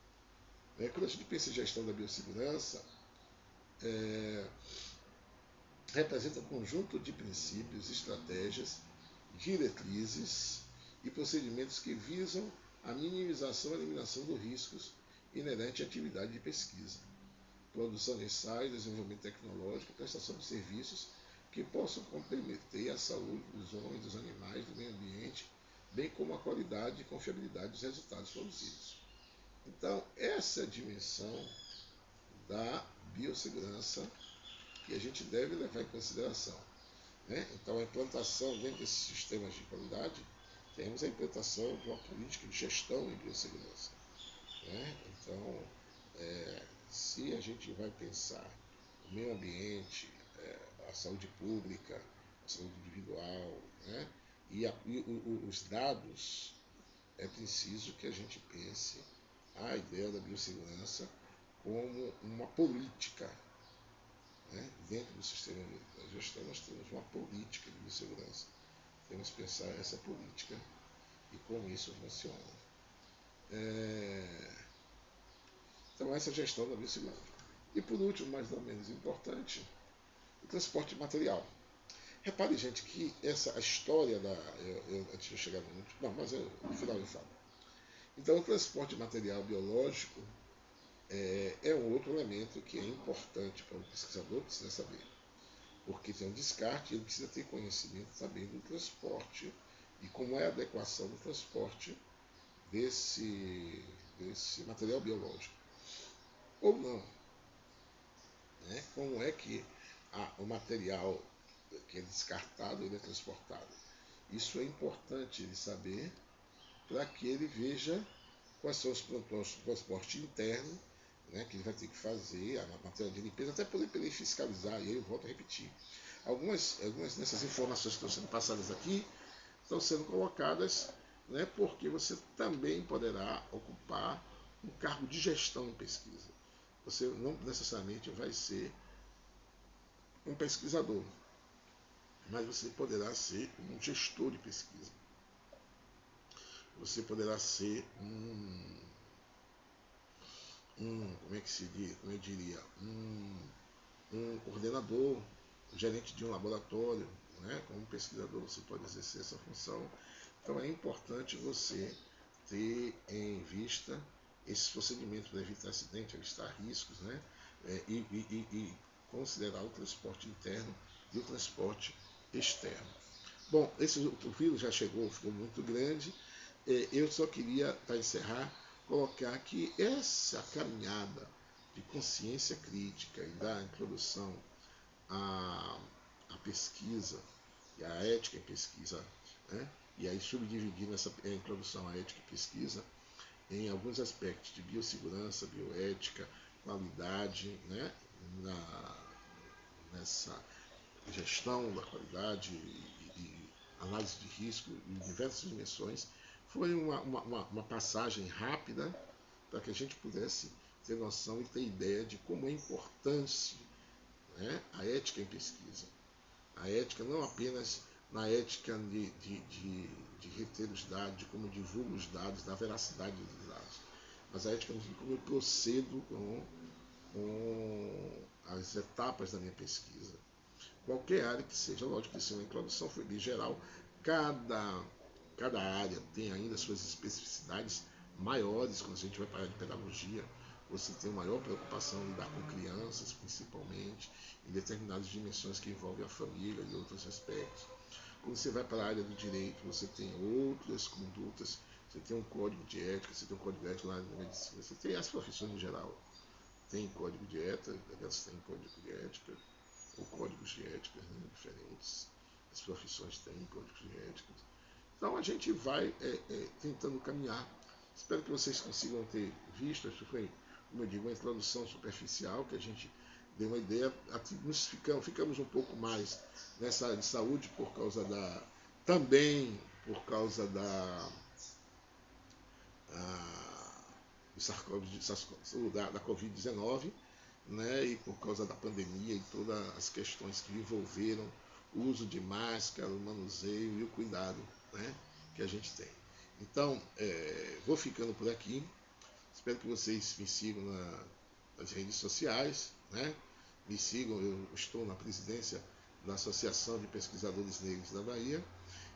Speaker 1: Quando a gente pensa em gestão da biossegurança, representa um conjunto de princípios, estratégias, diretrizes e procedimentos que visam a minimização e eliminação dos riscos inerentes à atividade de pesquisa, produção de ensaios, desenvolvimento tecnológico, prestação de serviços que possam comprometer a saúde dos homens, dos animais, do meio ambiente, bem como a qualidade e confiabilidade dos resultados produzidos. Então, essa é a dimensão da biossegurança que a gente deve levar em consideração. Né? Então, a implantação dentro desses sistemas de qualidade, temos a implantação de uma política de gestão em biossegurança. Né? Então, se a gente vai pensar o meio ambiente, a saúde pública, a saúde individual, né? e os dados, é preciso que a gente pense a ideia da biossegurança como uma política. Né? Dentro do sistema de gestão, nós temos uma política de biossegurança. Temos que pensar essa política e como isso funciona. Então, essa gestão da biossegurança. E por último, mas não menos importante, o transporte de material. Repare, gente, que a história da. Antes de eu chegar no. Não, mas no final eu falo. Então, o transporte de material biológico é um outro elemento que é importante para o pesquisador precisar saber. Porque tem um descarte e ele precisa ter conhecimento também do transporte e como é a adequação do transporte desse material biológico. Ou não. Né? Como é que o material que é descartado ele é transportado. Isso é importante ele saber para que ele veja quais são os transportes internos, né, que ele vai ter que fazer, a matéria de limpeza, até poder fiscalizar, e aí eu volto a repetir. Algumas dessas informações que estão sendo passadas aqui estão sendo colocadas, né, porque você também poderá ocupar um cargo de gestão em pesquisa. Você não necessariamente vai ser um pesquisador, mas você poderá ser um gestor de pesquisa. Você poderá ser como é que se diz, como eu diria, um coordenador, um gerente de um laboratório, né? Como pesquisador você pode exercer essa função. Então é importante você ter em vista esses procedimentos para evitar acidente, evitar riscos, né? E considerar o transporte interno e o transporte externo. Bom, o vírus já chegou, ficou muito grande. Eu só queria, para encerrar, colocar que essa caminhada de consciência crítica e da introdução à pesquisa e à ética em pesquisa, né? E aí subdividindo essa introdução à ética e pesquisa em alguns aspectos de biossegurança, bioética, qualidade, né? Nessa gestão da qualidade e análise de risco em diversas dimensões. Foi uma passagem rápida para que a gente pudesse ter noção e ter ideia de como é importante, né, a ética em pesquisa. A ética não apenas na ética de reter os dados, de como eu divulgo os dados, da veracidade dos dados, mas a ética de como eu procedo com as etapas da minha pesquisa. Qualquer área que seja, lógico que isso é uma introdução, foi bem geral, cada área tem ainda suas especificidades maiores. Quando a gente vai para a área de pedagogia, você tem maior preocupação em lidar com crianças, principalmente, em determinadas dimensões que envolvem a família e outros aspectos. Quando você vai para a área do direito, você tem outras condutas, você tem um código de ética, você tem um código de ética na área da medicina, você tem as profissões em geral. Tem código de ética, elas têm código de ética, ou códigos de ética, né, diferentes. As profissões têm códigos de ética. Então a gente vai tentando caminhar. Espero que vocês consigam ter visto. Isso foi, como eu digo, uma introdução superficial, que a gente deu uma ideia. Ficamos um pouco mais nessa área de saúde também por causa da Covid-19, né, e por causa da pandemia e todas as questões que envolveram o uso de máscara, o manuseio e o cuidado, né, que a gente tem. Então, vou ficando por aqui. Espero que vocês me sigam nas redes sociais, né? Me sigam, eu estou na presidência da Associação de Pesquisadores Negros da Bahia.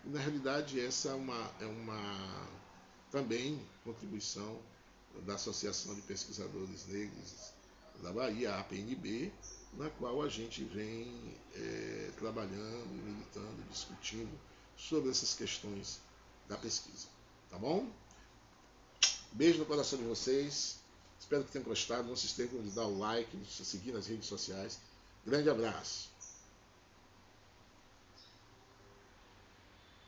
Speaker 1: E, na realidade, essa é uma também contribuição da Associação de Pesquisadores Negros da Bahia, a APNB, na qual a gente vem trabalhando, militando, discutindo sobre essas questões da pesquisa. Tá bom? Beijo no coração de vocês. Espero que tenham gostado. Não se esqueçam de dar o like, de seguir nas redes sociais. Grande abraço.